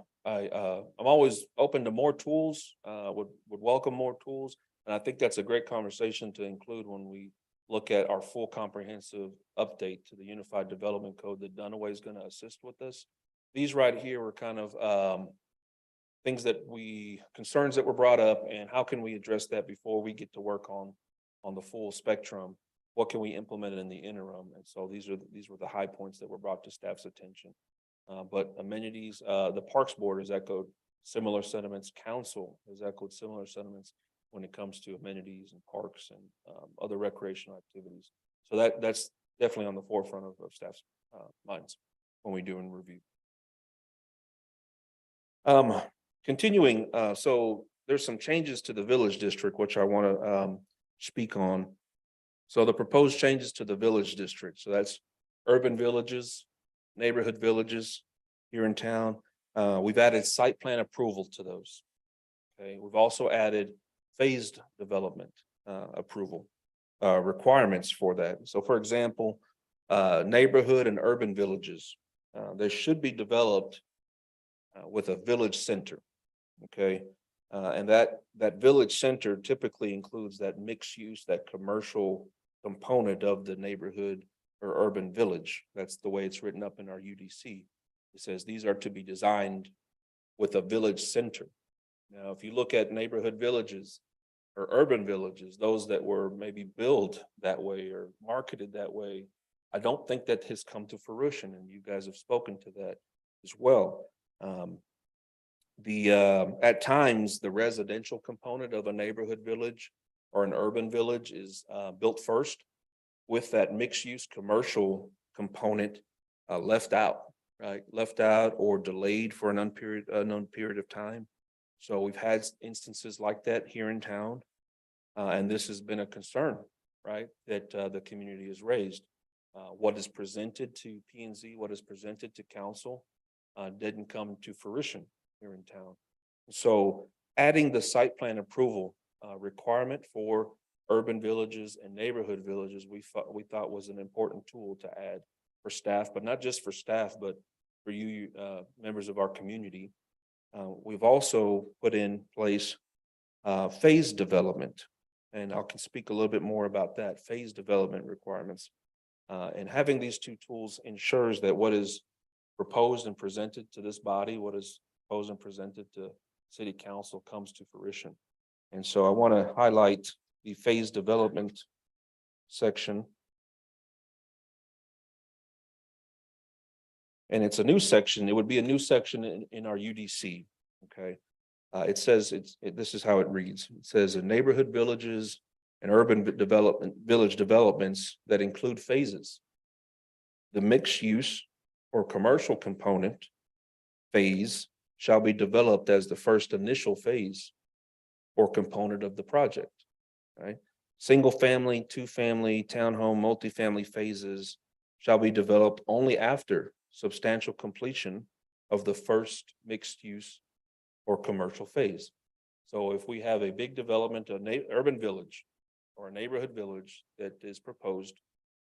always open to more tools, would welcome more tools. And I think that's a great conversation to include when we look at our full comprehensive update to the Unified Development Code that Dunaway is going to assist with us. These right here were kind of things concerns that were brought up, and how can we address that before we get to work on the full spectrum? What can we implement in the interim? And so these were the high points that were brought to staff's attention. But amenities, the Parks Board has echoed similar sentiments. Council has echoed similar sentiments when it comes to amenities and parks and other recreational activities. So that's definitely on the forefront of staff's minds when we do a review. Continuing, so there's some changes to the village district, which I want to speak on. So the proposed changes to the village district, so that's urban villages, neighborhood villages here in town. We've added site plan approval to those. Okay, we've also added phased development approval requirements for that. So for example, neighborhood and urban villages, they should be developed with a village center. Okay, and that village center typically includes that mixed use, that commercial component of the neighborhood or urban village. That's the way it's written up in our UDC. It says these are to be designed with a village center. Now, if you look at neighborhood villages or urban villages, those that were maybe built that way or marketed that way, I don't think that has come to fruition, and you guys have spoken to that as well. At times, the residential component of a neighborhood village or an urban village is built first, with that mixed use commercial component left out, right? Left out or delayed for an unknown period of time. So we've had instances like that here in town. And this has been a concern, right? That the community has raised. What is presented to P&Z, what is presented to council didn't come to fruition here in town. So adding the site plan approval requirement for urban villages and neighborhood villages, we thought was an important tool to add for staff, but not just for staff, but for you members of our community. We've also put in place phased development, and I can speak a little bit more about that, phased development requirements. And having these two tools ensures that what is proposed and presented to this body, what is proposed and presented to city council comes to fruition. And so I want to highlight the phased development section. And it's a new section. It would be a new section in our UDC. Okay. It says this is how it reads. It says in neighborhood villages and urban village developments that include phases. the mixed use or commercial component phase shall be developed as the first initial phase or component of the project, right? Single family, two family, townhome, multifamily phases shall be developed only after substantial completion of the first mixed use or commercial phase. So if we have a big development, urban village or a neighborhood village that is proposed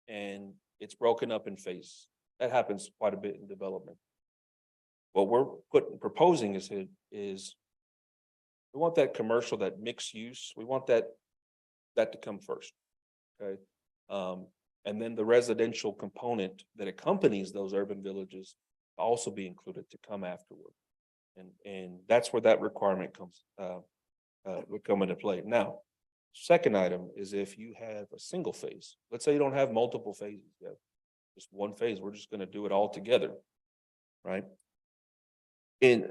and it's broken up in phases, that happens quite a bit in development. What we're proposing is we want that commercial, that mixed use, we want that to come first. Okay. And then the residential component that accompanies those urban villages also be included to come afterward. And that's where that requirement comes, would come into play. Now, second item is if you have a single phase, let's say you don't have multiple phases, you have just one phase, we're just going to do it all together, right?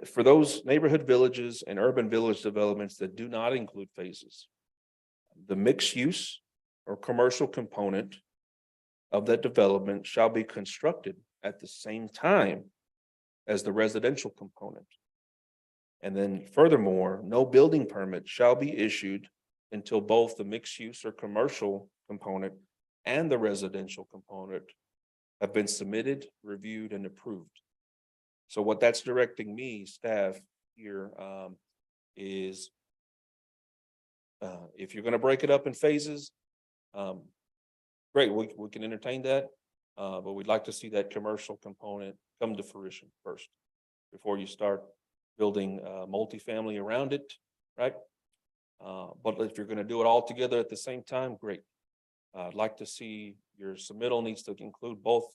For those neighborhood villages and urban village developments that do not include phases, the mixed use or commercial component of that development shall be constructed at the same time as the residential component. And then furthermore, no building permit shall be issued until both the mixed use or commercial component and the residential component have been submitted, reviewed, and approved. So what that's directing me, staff here, is if you're going to break it up in phases, great, we can entertain that. But we'd like to see that commercial component come to fruition first before you start building multifamily around it, right? But if you're going to do it all together at the same time, great. I'd like to see your submittal needs to include both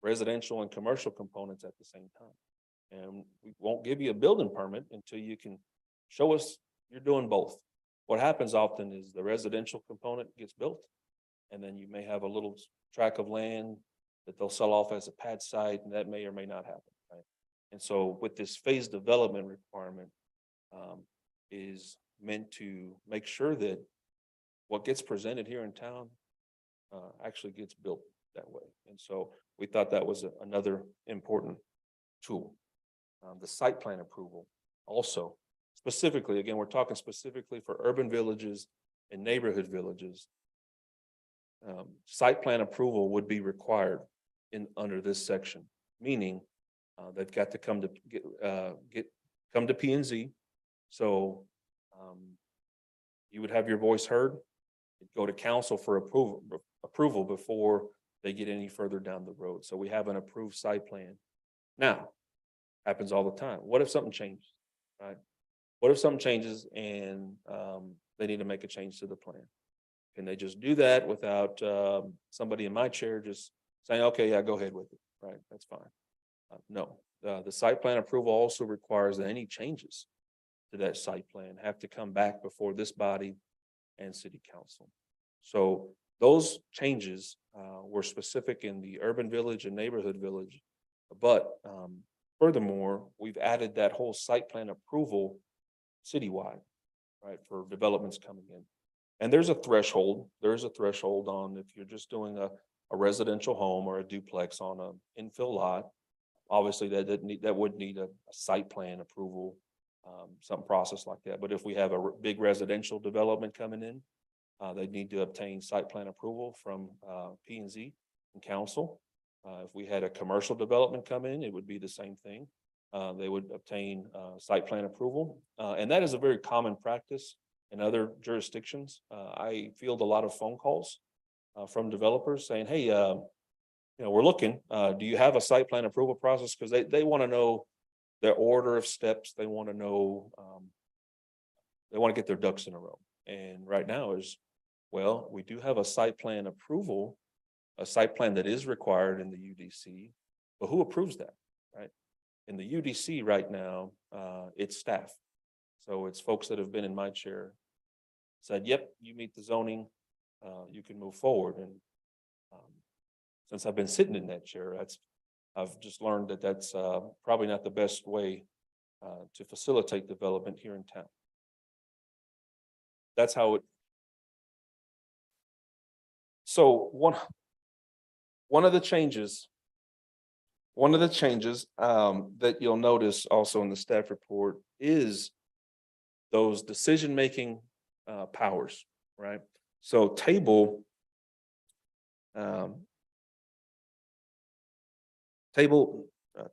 residential and commercial components at the same time. And we won't give you a building permit until you can show us you're doing both. What happens often is the residential component gets built, and then you may have a little tract of land that they'll sell off as a pad site, and that may or may not happen, right? And so with this phase development requirement is meant to make sure that what gets presented here in town actually gets built that way. And so we thought that was another important tool. The site plan approval also, specifically, again, we're talking specifically for urban villages and neighborhood villages. Site plan approval would be required under this section, meaning they've got to come to P&Z. So you would have your voice heard, go to council for approval before they get any further down the road. So we have an approved site plan. Now, happens all the time. What if something changes, right? What if something changes and they need to make a change to the plan? Can they just do that without somebody in my chair just saying, okay, yeah, go ahead with it, right? That's fine. No, the site plan approval also requires that any changes to that site plan have to come back before this body and city council. So those changes were specific in the urban village and neighborhood village, but furthermore, we've added that whole site plan approval citywide, right, for developments coming in. And there's a threshold. There's a threshold on if you're just doing a residential home or a duplex on an infill lot. Obviously, that would need a site plan approval, some process like that. But if we have a big residential development coming in, they need to obtain site plan approval from P&Z and council. If we had a commercial development come in, it would be the same thing. They would obtain site plan approval. And that is a very common practice in other jurisdictions. I field a lot of phone calls from developers saying, hey, we're looking, do you have a site plan approval process? Because they want to know their order of steps. They want to know, they want to get their ducks in a row. And right now is, well, we do have a site plan approval, a site plan that is required in the UDC, but who approves that, right? In the UDC right now, it's staff. So it's folks that have been in my chair, said, yep, you meet the zoning, you can move forward. And since I've been sitting in that chair, I've just learned that that's probably not the best way to facilitate development here in town. That's how it. So one of the changes. One of the changes that you'll notice also in the staff report is those decision-making powers, right? So table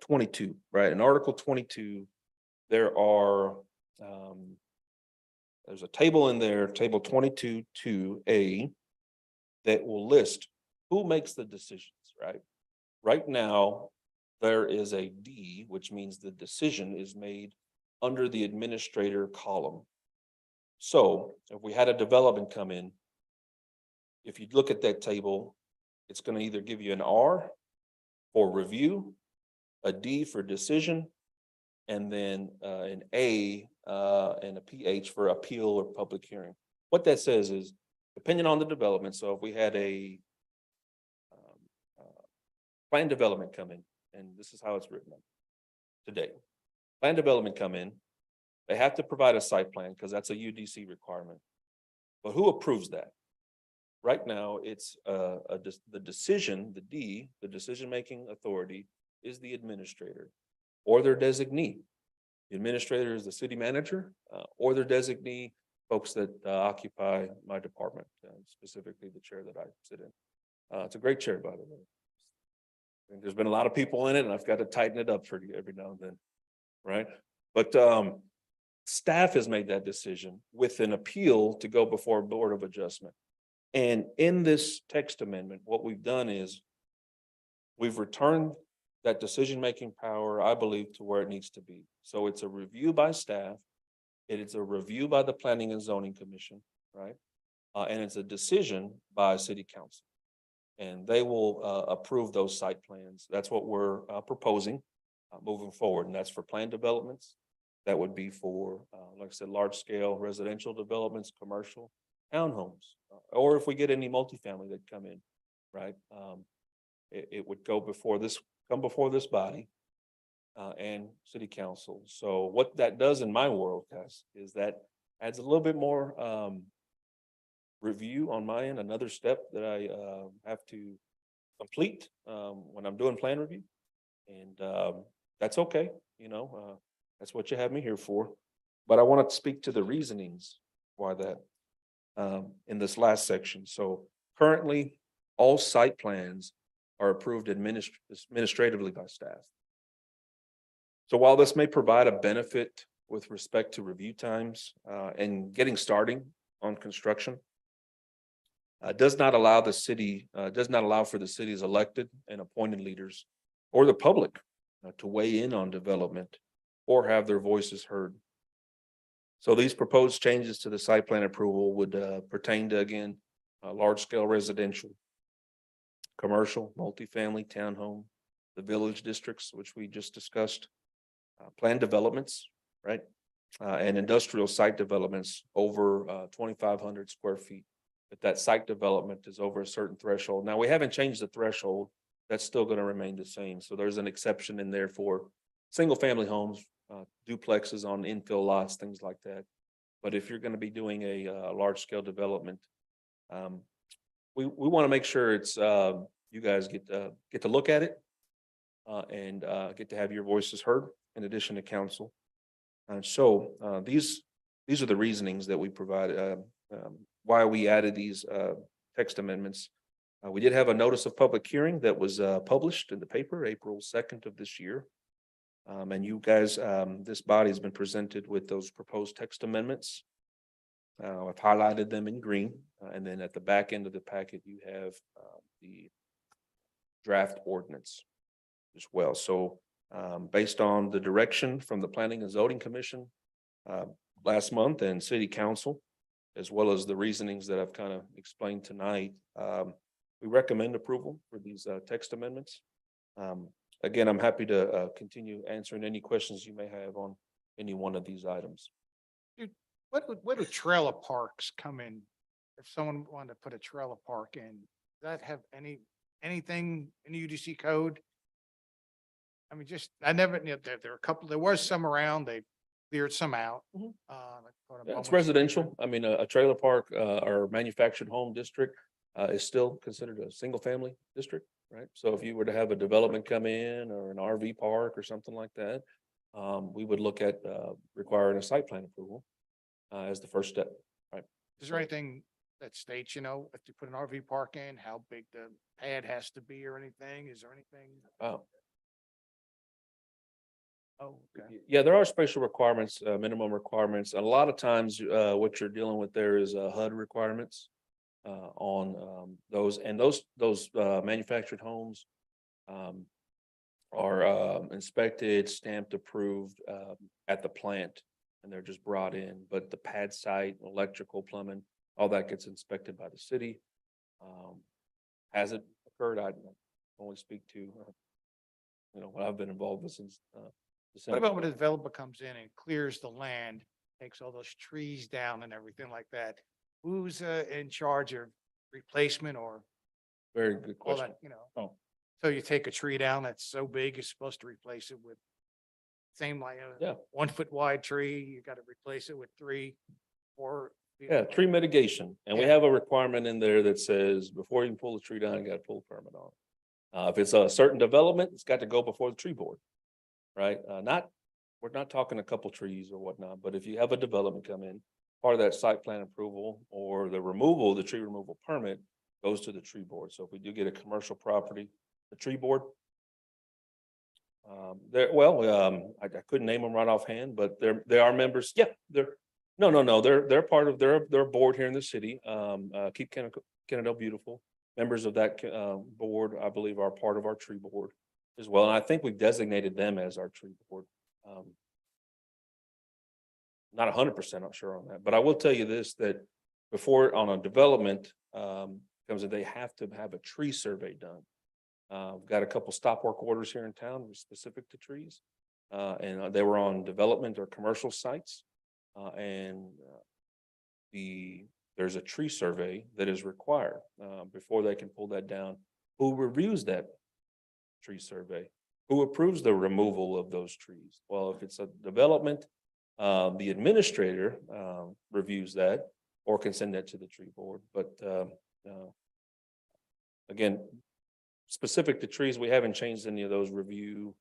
22, right? In Article 22, there are there's a table in there, table 22-2A, that will list who makes the decisions, right? Right now, there is a D, which means the decision is made under the administrator column. So if we had a development come in, if you look at that table, it's going to either give you an R for review, a D for decision, and then an A and a PH for appeal or public hearing. What that says is, depending on the development, so if we had a plan development come in, and this is how it's written up today. Plan development come in, they have to provide a site plan because that's a UDC requirement. But who approves that? Right now, it's the decision, the D, the decision-making authority is the administrator or their designee. The administrator is the city manager or their designee, folks that occupy my department, specifically the chair that I sit in. It's a great chair, by the way. And there's been a lot of people in it, and I've got to tighten it up for you every now and then, right? But staff has made that decision with an appeal to go before Board of Adjustment. And in this text amendment, what we've done is we've returned that decision-making power, I believe, to where it needs to be. So it's a review by staff. It is a review by the Planning and Zoning Commission, right? And it's a decision by City Council. And they will approve those site plans. That's what we're proposing moving forward. And that's for planned developments. That would be for, like I said, large scale residential developments, commercial, townhomes, or if we get any multifamily that come in, right? It would come before this body and City Council. So what that does in my world, guys, is that adds a little bit more review on my end, another step that I have to complete when I'm doing plan review. And that's okay, you know, that's what you have me here for. But I want to speak to the reasonings why that in this last section. So currently, all site plans are approved administratively by staff. So while this may provide a benefit with respect to review times and getting starting on construction, does not allow for the city's elected and appointed leaders or the public to weigh in on development or have their voices heard. So these proposed changes to the site plan approval would pertain to, again, large scale residential, commercial, multifamily, townhome, the village districts, which we just discussed, planned developments, right? And industrial site developments over 2,500 square feet. If that site development is over a certain threshold. Now, we haven't changed the threshold. That's still going to remain the same. So there's an exception in there for single family homes, duplexes on infill lots, things like that. But if you're going to be doing a large scale development, we want to make sure it's you guys get to look at it and get to have your voices heard in addition to council. And so these are the reasonings that we provide why we added these text amendments. We did have a notice of public hearing that was published in the paper April 2nd of this year. And you guys, this body has been presented with those proposed text amendments. I've highlighted them in green. And then at the back end of the packet, you have the draft ordinance as well. So based on the direction from the Planning and Zoning Commission last month and City Council, as well as the reasonings that I've kind of explained tonight, we recommend approval for these text amendments. Again, I'm happy to continue answering any questions you may have on any one of these items. What do trailer parks come in? If someone wanted to put a trailer park in, does that have anything in the UDC code? I mean, I never knew there are a couple, there was some around, they cleared some out. Mhm. Like Yeah, it's Bowman Street. residential. I mean, a trailer park or manufactured home district. is still considered a single family district, right? So if you were to have a development come in or an RV park or something like that, we would look at requiring a site plan approval as the first step. Is there anything that states, you know, if you put an RV park in, how big the pad has to be or anything? Is there anything? Uh, Oh, okay. Yeah, there are special requirements, minimum requirements. A lot of times, what you're dealing with there is HUD requirements on those, and those manufactured homes are inspected, stamped, approved at the plant, and they're just brought in. But the pad site, electrical, plumbing, all that gets inspected by the city. Has it occurred? I only speak to what I've been involved with since What December. about when a developer comes in and clears the land, takes all those trees down and everything like that? Who's in charge of replacement or Very good all question. that, you know? Oh. So you take a tree down that's so big, you're supposed to replace it with same like Yeah. 1 foot wide tree, you gotta replace it with 3, 4. Yeah, tree mitigation, and we Yeah. have a requirement in there that says before you can pull the tree down, you gotta pull a permit on. If it's a certain development, it's got to go before the tree board. Right? We're not talking a couple trees or whatnot, but if you have a development come in, part of that site plan approval or the removal, the tree removal permit goes to the tree board. So if we do get a commercial property, the tree board. I couldn't name them right offhand, but they are members. Yeah, no, they're part of their board here in the city. Keep Kennedale Beautiful. Members of that board, I believe, are part of our tree board as well. And I think we've designated them as our tree board. Not 100% not sure on that, but I will tell you this, that before on a development comes in, they have to have a tree survey done. We've got a couple stop work orders here in town specific to trees. And they were on development or commercial sites. There's a tree survey that is required before they can pull that down. Who reviews that tree survey? Who approves the removal of those trees? Well, if it's a development, the administrator reviews that or can send that to the tree board. But again, specific to trees, we haven't changed any of those review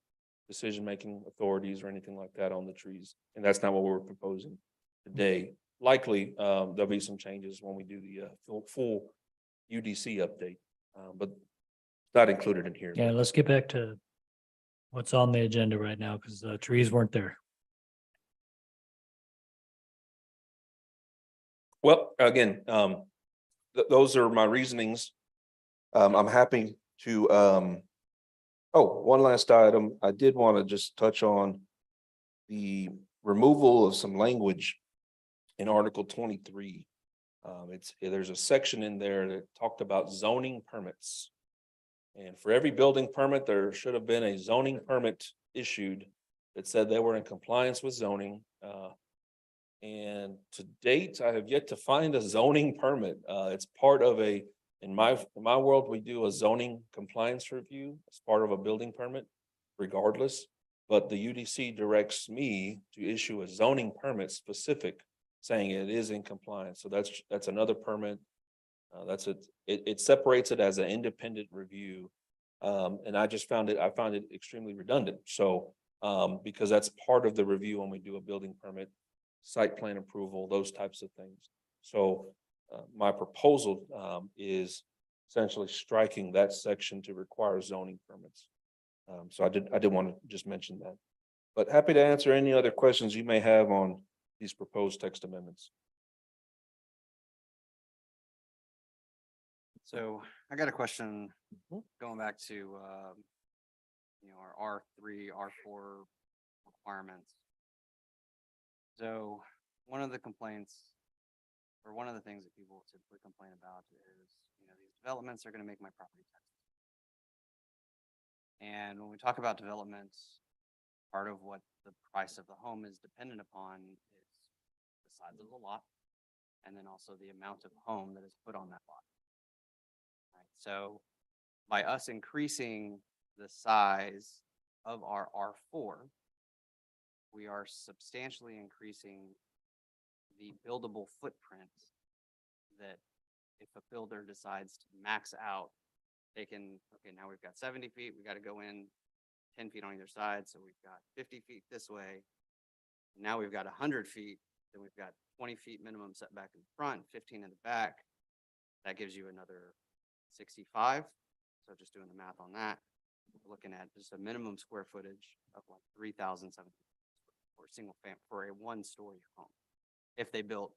decision-making authorities or anything like that on the trees. And that's not what we're proposing today. Likely, there'll be some changes when we do the full UDC update, but not included in here. Yeah, let's get back to what's on the agenda right now, because the trees weren't there. Well, again, those are my reasonings. I'm happy to, one last item. I did want to just touch on the removal of some language in Article 23. There's a section in there that talked about zoning permits. And for every building permit, there should have been a zoning permit issued that said they were in compliance with zoning. And to date, I have yet to find a zoning permit. It's part of in my world, we do a zoning compliance review as part of a building permit regardless. But the UDC directs me to issue a zoning permit specific saying it is in compliance. So that's another permit. It separates it as an independent review. And I found it extremely redundant. So because that's part of the review when we do a building permit, site plan approval, those types of things. So my proposal is essentially striking that section to require zoning permits. So I did want to just mention that, but happy to answer any other questions you may have on these proposed text amendments. So I got a question going back to, our R3, R4 requirements. So one of the complaints, or one of the things that people typically complain about is, these developments are going to make my property taxes. And when we talk about developments, part of what the price of the home is dependent upon is the size of the lot, and then also the amount of home that is put on that lot. Right, so by us increasing the size of our R4, we are substantially increasing the buildable footprint that if a builder decides to max out, they can, okay, now we've got 70 feet, we got to go in 10 feet on either side, so we've got 50 feet this way. Now we've got 100 feet, then we've got 20 feet minimum setback in the front, 15 in the back. That gives you another 65. So just doing the math on that, we're looking at just a minimum square footage of like 3,700 for a single for a one-story home. If they built,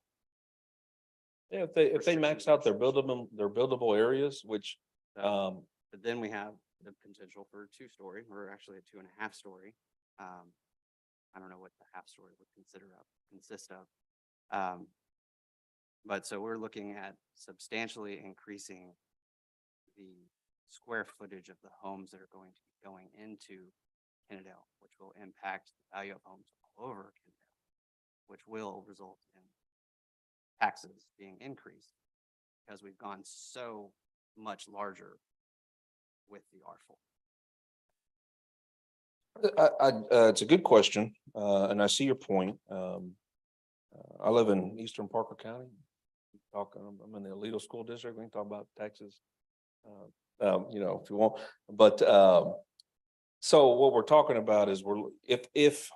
Yeah, if they Restrictions max and out their restrictions. buildable areas, which, so, but then we have the potential for a two-story, or actually a 2.5-story. I don't know what the half-story would consist of. But so we're looking at substantially increasing the square footage of the homes that are going to be going into Kennedale, which will impact the value of homes all over Kennedale, which will result in taxes being increased because we've gone so much larger with the R4. it's a good question, and I see your point. I live in Eastern Parker County. I'm in the Aledo School District. We can talk about Texas. You know, if you want, but, so what we're talking about is if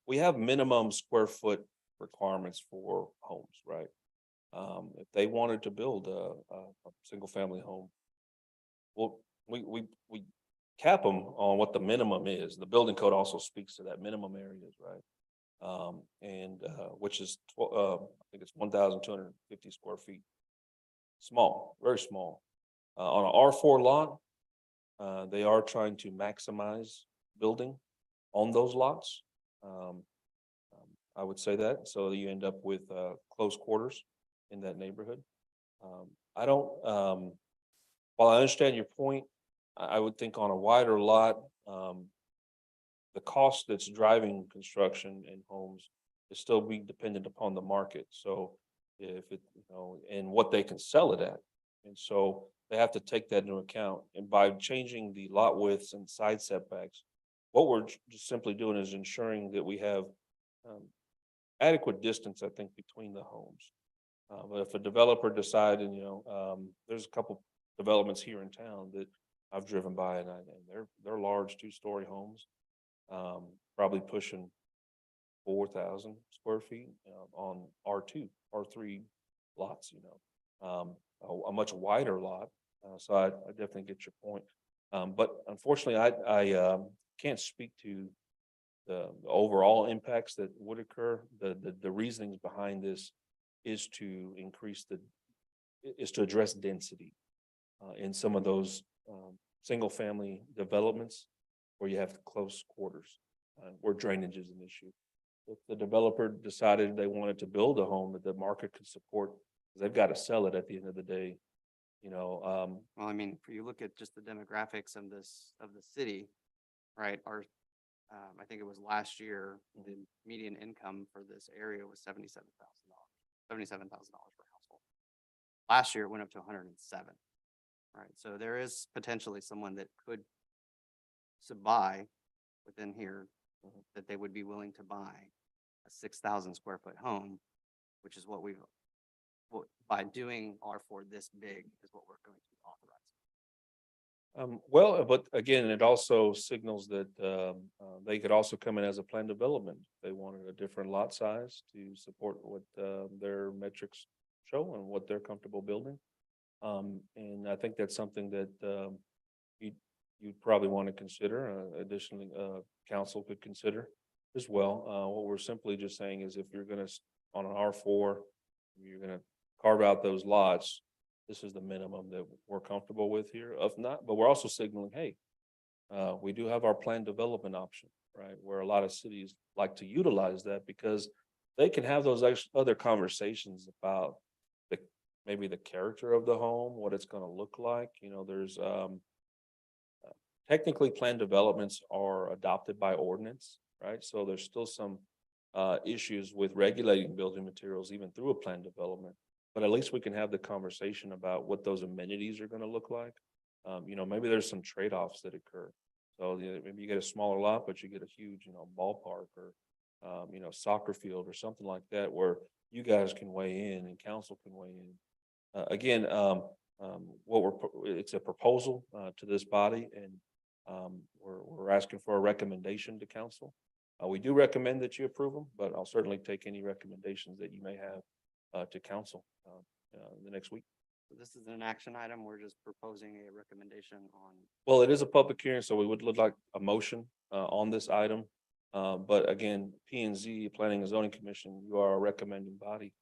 we have minimum square foot requirements for homes, right? If they wanted to build a single family home, well, we cap them on what the minimum is. The building code also speaks to that minimum areas, right? Which is, I think it's 1,250 square feet. Small, very small. On an R4 lot, they are trying to maximize building on those lots. I would say that, so you end up with close quarters in that neighborhood. I don't, while I understand your point, I would think on a wider lot, the cost that's driving construction in homes is still being dependent upon the market. So if it, you know, and what they can sell it at. And so they have to take that into account. And by changing the lot widths and side setbacks, what we're just simply doing is ensuring that we have adequate distance, I think, between the homes. But if a developer decided, you know, there's a couple developments here in town that I've driven by, and they're large 2-story homes, probably pushing 4,000 square feet on R2, R3 lots, you know, a much wider lot. So I definitely get your point. But unfortunately, I can't speak to the overall impacts that would occur. The reasonings behind this is to address density in some of those single family developments where you have close quarters, where drainage is an issue. If the developer decided they wanted to build a home that the market could support, they've got to sell it at the end of the day, you know. Well, I mean, if you look at just the demographics of the city, right? I think it was last year, the median income for this area was $77,000 per household. Last year it went up to 107. Right, so there is potentially someone that could buy within here that they would be willing to buy a 6,000 square foot home, which is what by doing R4 this big is what we're going to authorize. Well, but again, it also signals that they could also come in as a planned development. They wanted a different lot size to support what their metrics show and what they're comfortable building. And I think that's something that you'd probably want to consider. Additionally, council could consider as well. What we're simply just saying is if you're going to, on an R4, you're going to carve out those lots, this is the minimum that we're comfortable with here. If not, but we're also signaling, hey, we do have our planned development option, right? Where a lot of cities like to utilize that because they can have those other conversations about maybe the character of the home, what it's going to look like. You know, there's technically planned developments are adopted by ordinance, right? So there's still some issues with regulating building materials even through a planned development. But at least we can have the conversation about what those amenities are going to look like. You know, maybe there's some trade-offs that occur. So maybe you get a smaller lot, but you get a huge, you know, ballpark or, you know, soccer field or something like that, where you guys can weigh in and council can weigh in Again, what it's a proposal, to this body and, we're asking for a recommendation to council. We do recommend that you approve them, but I'll certainly take any recommendations that you may have, to council, the next week. So this is an action item. We're just proposing a recommendation on, Well, it is a public hearing, so we would look like a motion on this item. But again, P and Z, Planning and Zoning Commission, you are a recommending body.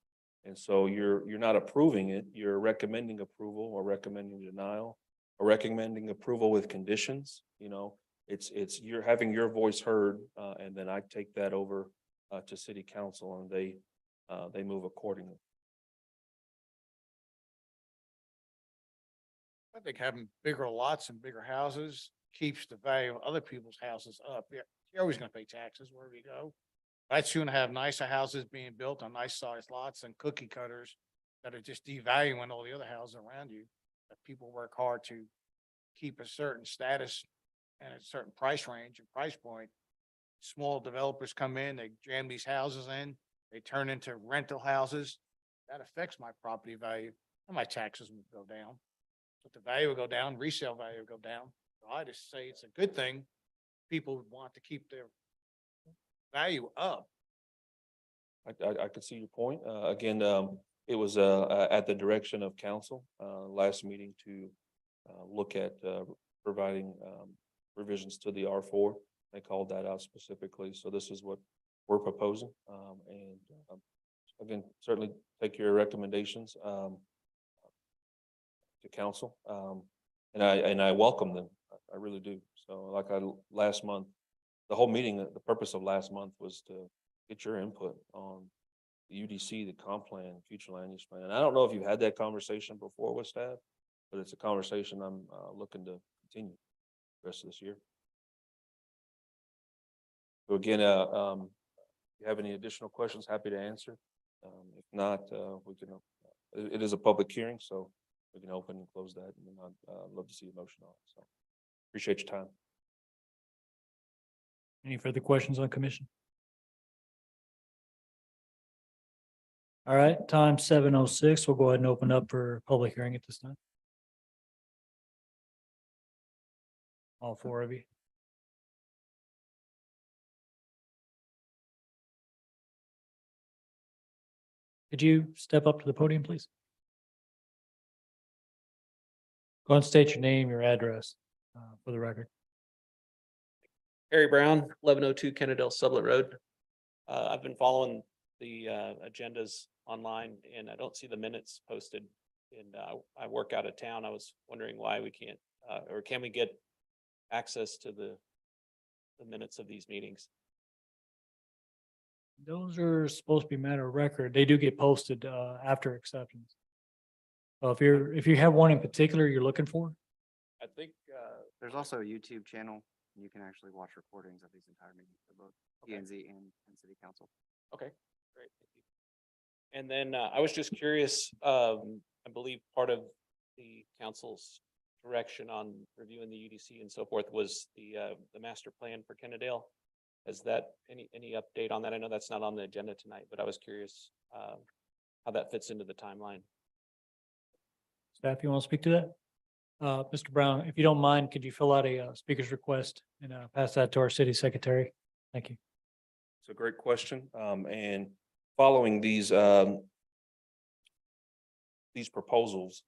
And so you're not approving it, you're recommending approval or recommending denial, or recommending approval with conditions, you know. It's you're having your voice heard, and then I take that over to city council and they move accordingly. I think having bigger lots and bigger houses keeps the value of other people's houses up. Yeah, you're always gonna pay taxes wherever you go. I'd sooner have nicer houses being built on nice sized lots and cookie cutters that are just devaluing all the other houses around you. That people work hard to keep a certain status and a certain price range and price point. Small developers come in, they jam these houses in, they turn into rental houses. That affects my property value and my taxes will go down. But the value will go down, resale value will go down. So I just say it's a good thing. People would want to keep their value up. I could see your point. Again, it was, at the direction of council, last meeting to, look at, providing, revisions to the R4. They called that out specifically. So this is what we're proposing. Again, certainly take your recommendations, to council. And I welcome them. I really do. So like last month, the whole meeting, the purpose of last month was to get your input on the UDC, the comp plan, future land use plan. And I don't know if you've had that conversation before with staff, but it's a conversation I'm looking to continue the rest of this year. So again, if you have any additional questions, happy to answer. If not, we can, it is a public hearing, so we can open and close that, and then I'd love to see a motion on it. So appreciate your time. Any further questions on commission? All right, time 7:06. We'll go ahead and open up for public hearing at this time. All four of you. Could you step up to the podium, please? Go and state your name, your address, for the record. Harry Brown, 1102 Kennedale Sublet Road. I've been following the agendas online and I don't see the minutes posted. And I work out of town. I was wondering why we can't, or can we get access to the minutes of these meetings? Those are supposed to be matter of record. They do get posted after acceptance. So if you have one in particular you're looking for, I think, there's also a YouTube channel. You can actually watch recordings of these entire meetings for both P and Z and city council. okay, great. Thank you. And then I was just curious, I believe part of the council's direction on reviewing the UDC and so forth was the master plan for Kennedale. Is that any update on that? I know that's not on the agenda tonight, but I was curious how that fits into the timeline. staff, you want to speak to that? Mr. Brown, if you don't mind, could you fill out a speaker's request and pass that to our city secretary? Thank you. It's a great question. And following these proposals,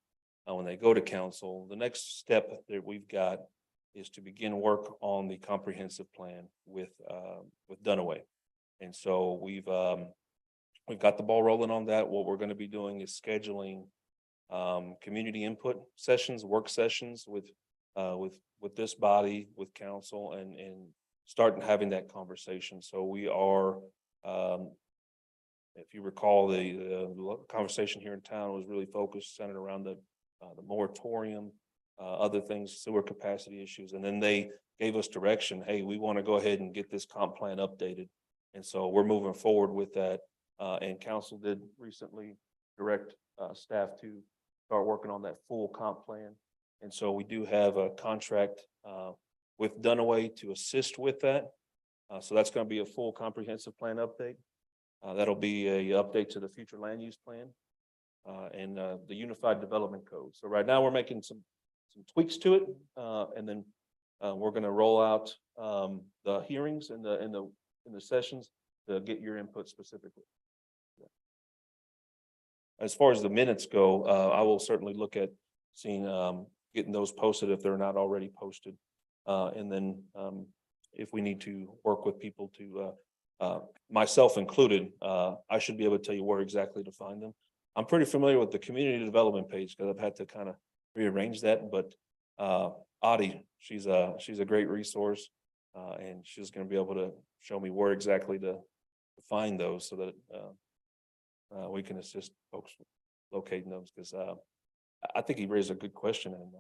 when they go to council, the next step that we've got is to begin work on the comprehensive plan with Dunaway. And so we've got the ball rolling on that. What we're going to be doing is scheduling community input sessions, work sessions with this body, with council, and starting having that conversation. So we are, if you recall, the conversation here in town was really focused, centered around the moratorium, other things, sewer capacity issues. And then they gave us direction, hey, we want to go ahead and get this comp plan updated. And so we're moving forward with that. And council did recently direct staff to start working on that full comp plan. And so we do have a contract with Dunaway to assist with that. So that's going to be a full comprehensive plan update. That'll be a update to the future land use plan. and the Unified Development Code. So right now, we're making some tweaks to it, and then we're gonna roll out the hearings and the sessions to get your input specifically. As far as the minutes go, I will certainly look at seeing, getting those posted if they're not already posted. And then if we need to work with people to, myself included, I should be able to tell you where exactly to find them. I'm pretty familiar with the community development page because I've had to kind of rearrange that, but Audie, she's a great resource. And she's gonna be able to show me where exactly to find those so that we can assist folks locating those, because I think he raised a good question, and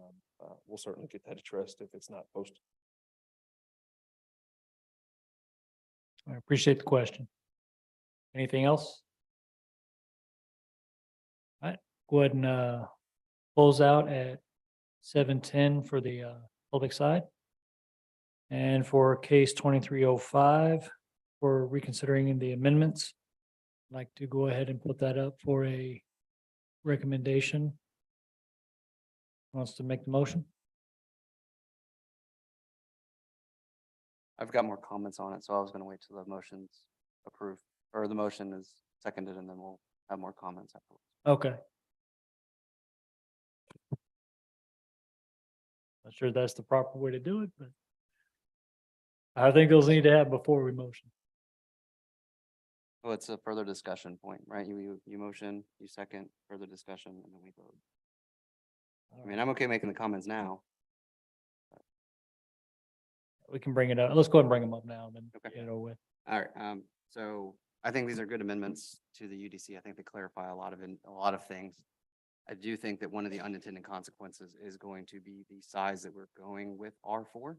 we'll certainly get that addressed if it's not posted. I appreciate the question. Anything else? All right, go ahead and close out at 7:10 for the public side. And for case 2305, for reconsidering the amendments, I'd like to go ahead and put that up for a recommendation. Wants to make the motion? I've got more comments on it, so I was gonna wait till the motion's approved, or the motion is seconded, and then we'll have more comments afterwards. Okay. Not sure that's the proper way to do it, but I think those need to happen before we motion. Well, it's a further discussion point, right? You motion, you second, further discussion, and then we vote. I mean, I'm okay making the comments now. We can bring it up. Let's go ahead and bring them up now and then Okay. get it over with. All right, so I think these are good amendments to the UDC. I think they clarify a lot of things. I do think that one of the unintended consequences is going to be the size that we're going with R4.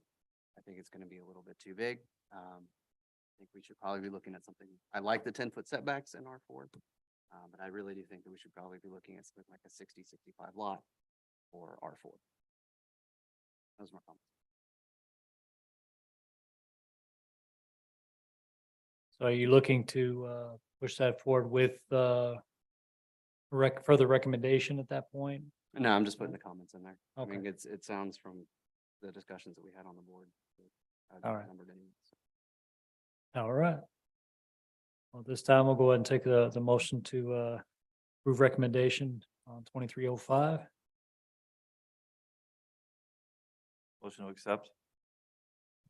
I think it's gonna be a little bit too big. I think we should probably be looking at something, I like the 10-foot setbacks in R4. But I really do think that we should probably be looking at something like a 60-65 lot for R4. Those are my comments. So are you looking to push that forward with further recommendation at that point? No, I'm just putting the comments in there. I Okay. mean, it sounds from the discussions that we had on the board. that All right. numbered anyway, so. All right. Well, this time we'll go ahead and take the motion to approve recommendation on 2305. Motion to accept.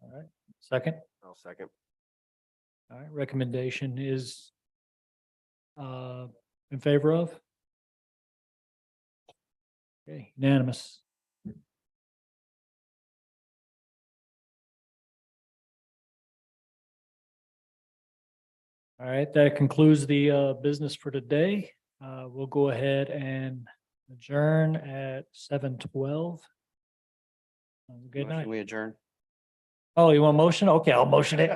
All right, second. I'll second. All right, recommendation is in favor of? Okay, unanimous. All right, that concludes the business for today. We'll go ahead and adjourn at 7:12. Good Motion, night. We adjourn. Oh, you want motion? Okay, I'll motion it.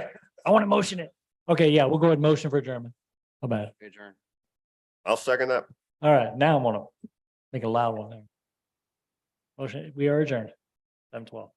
I want to motion it. Okay, yeah, we'll go ahead and motion for adjournment. How about it? We adjourn. I'll second that. All right, now I want to make a loud one there. Motion, we are adjourned. 7:12.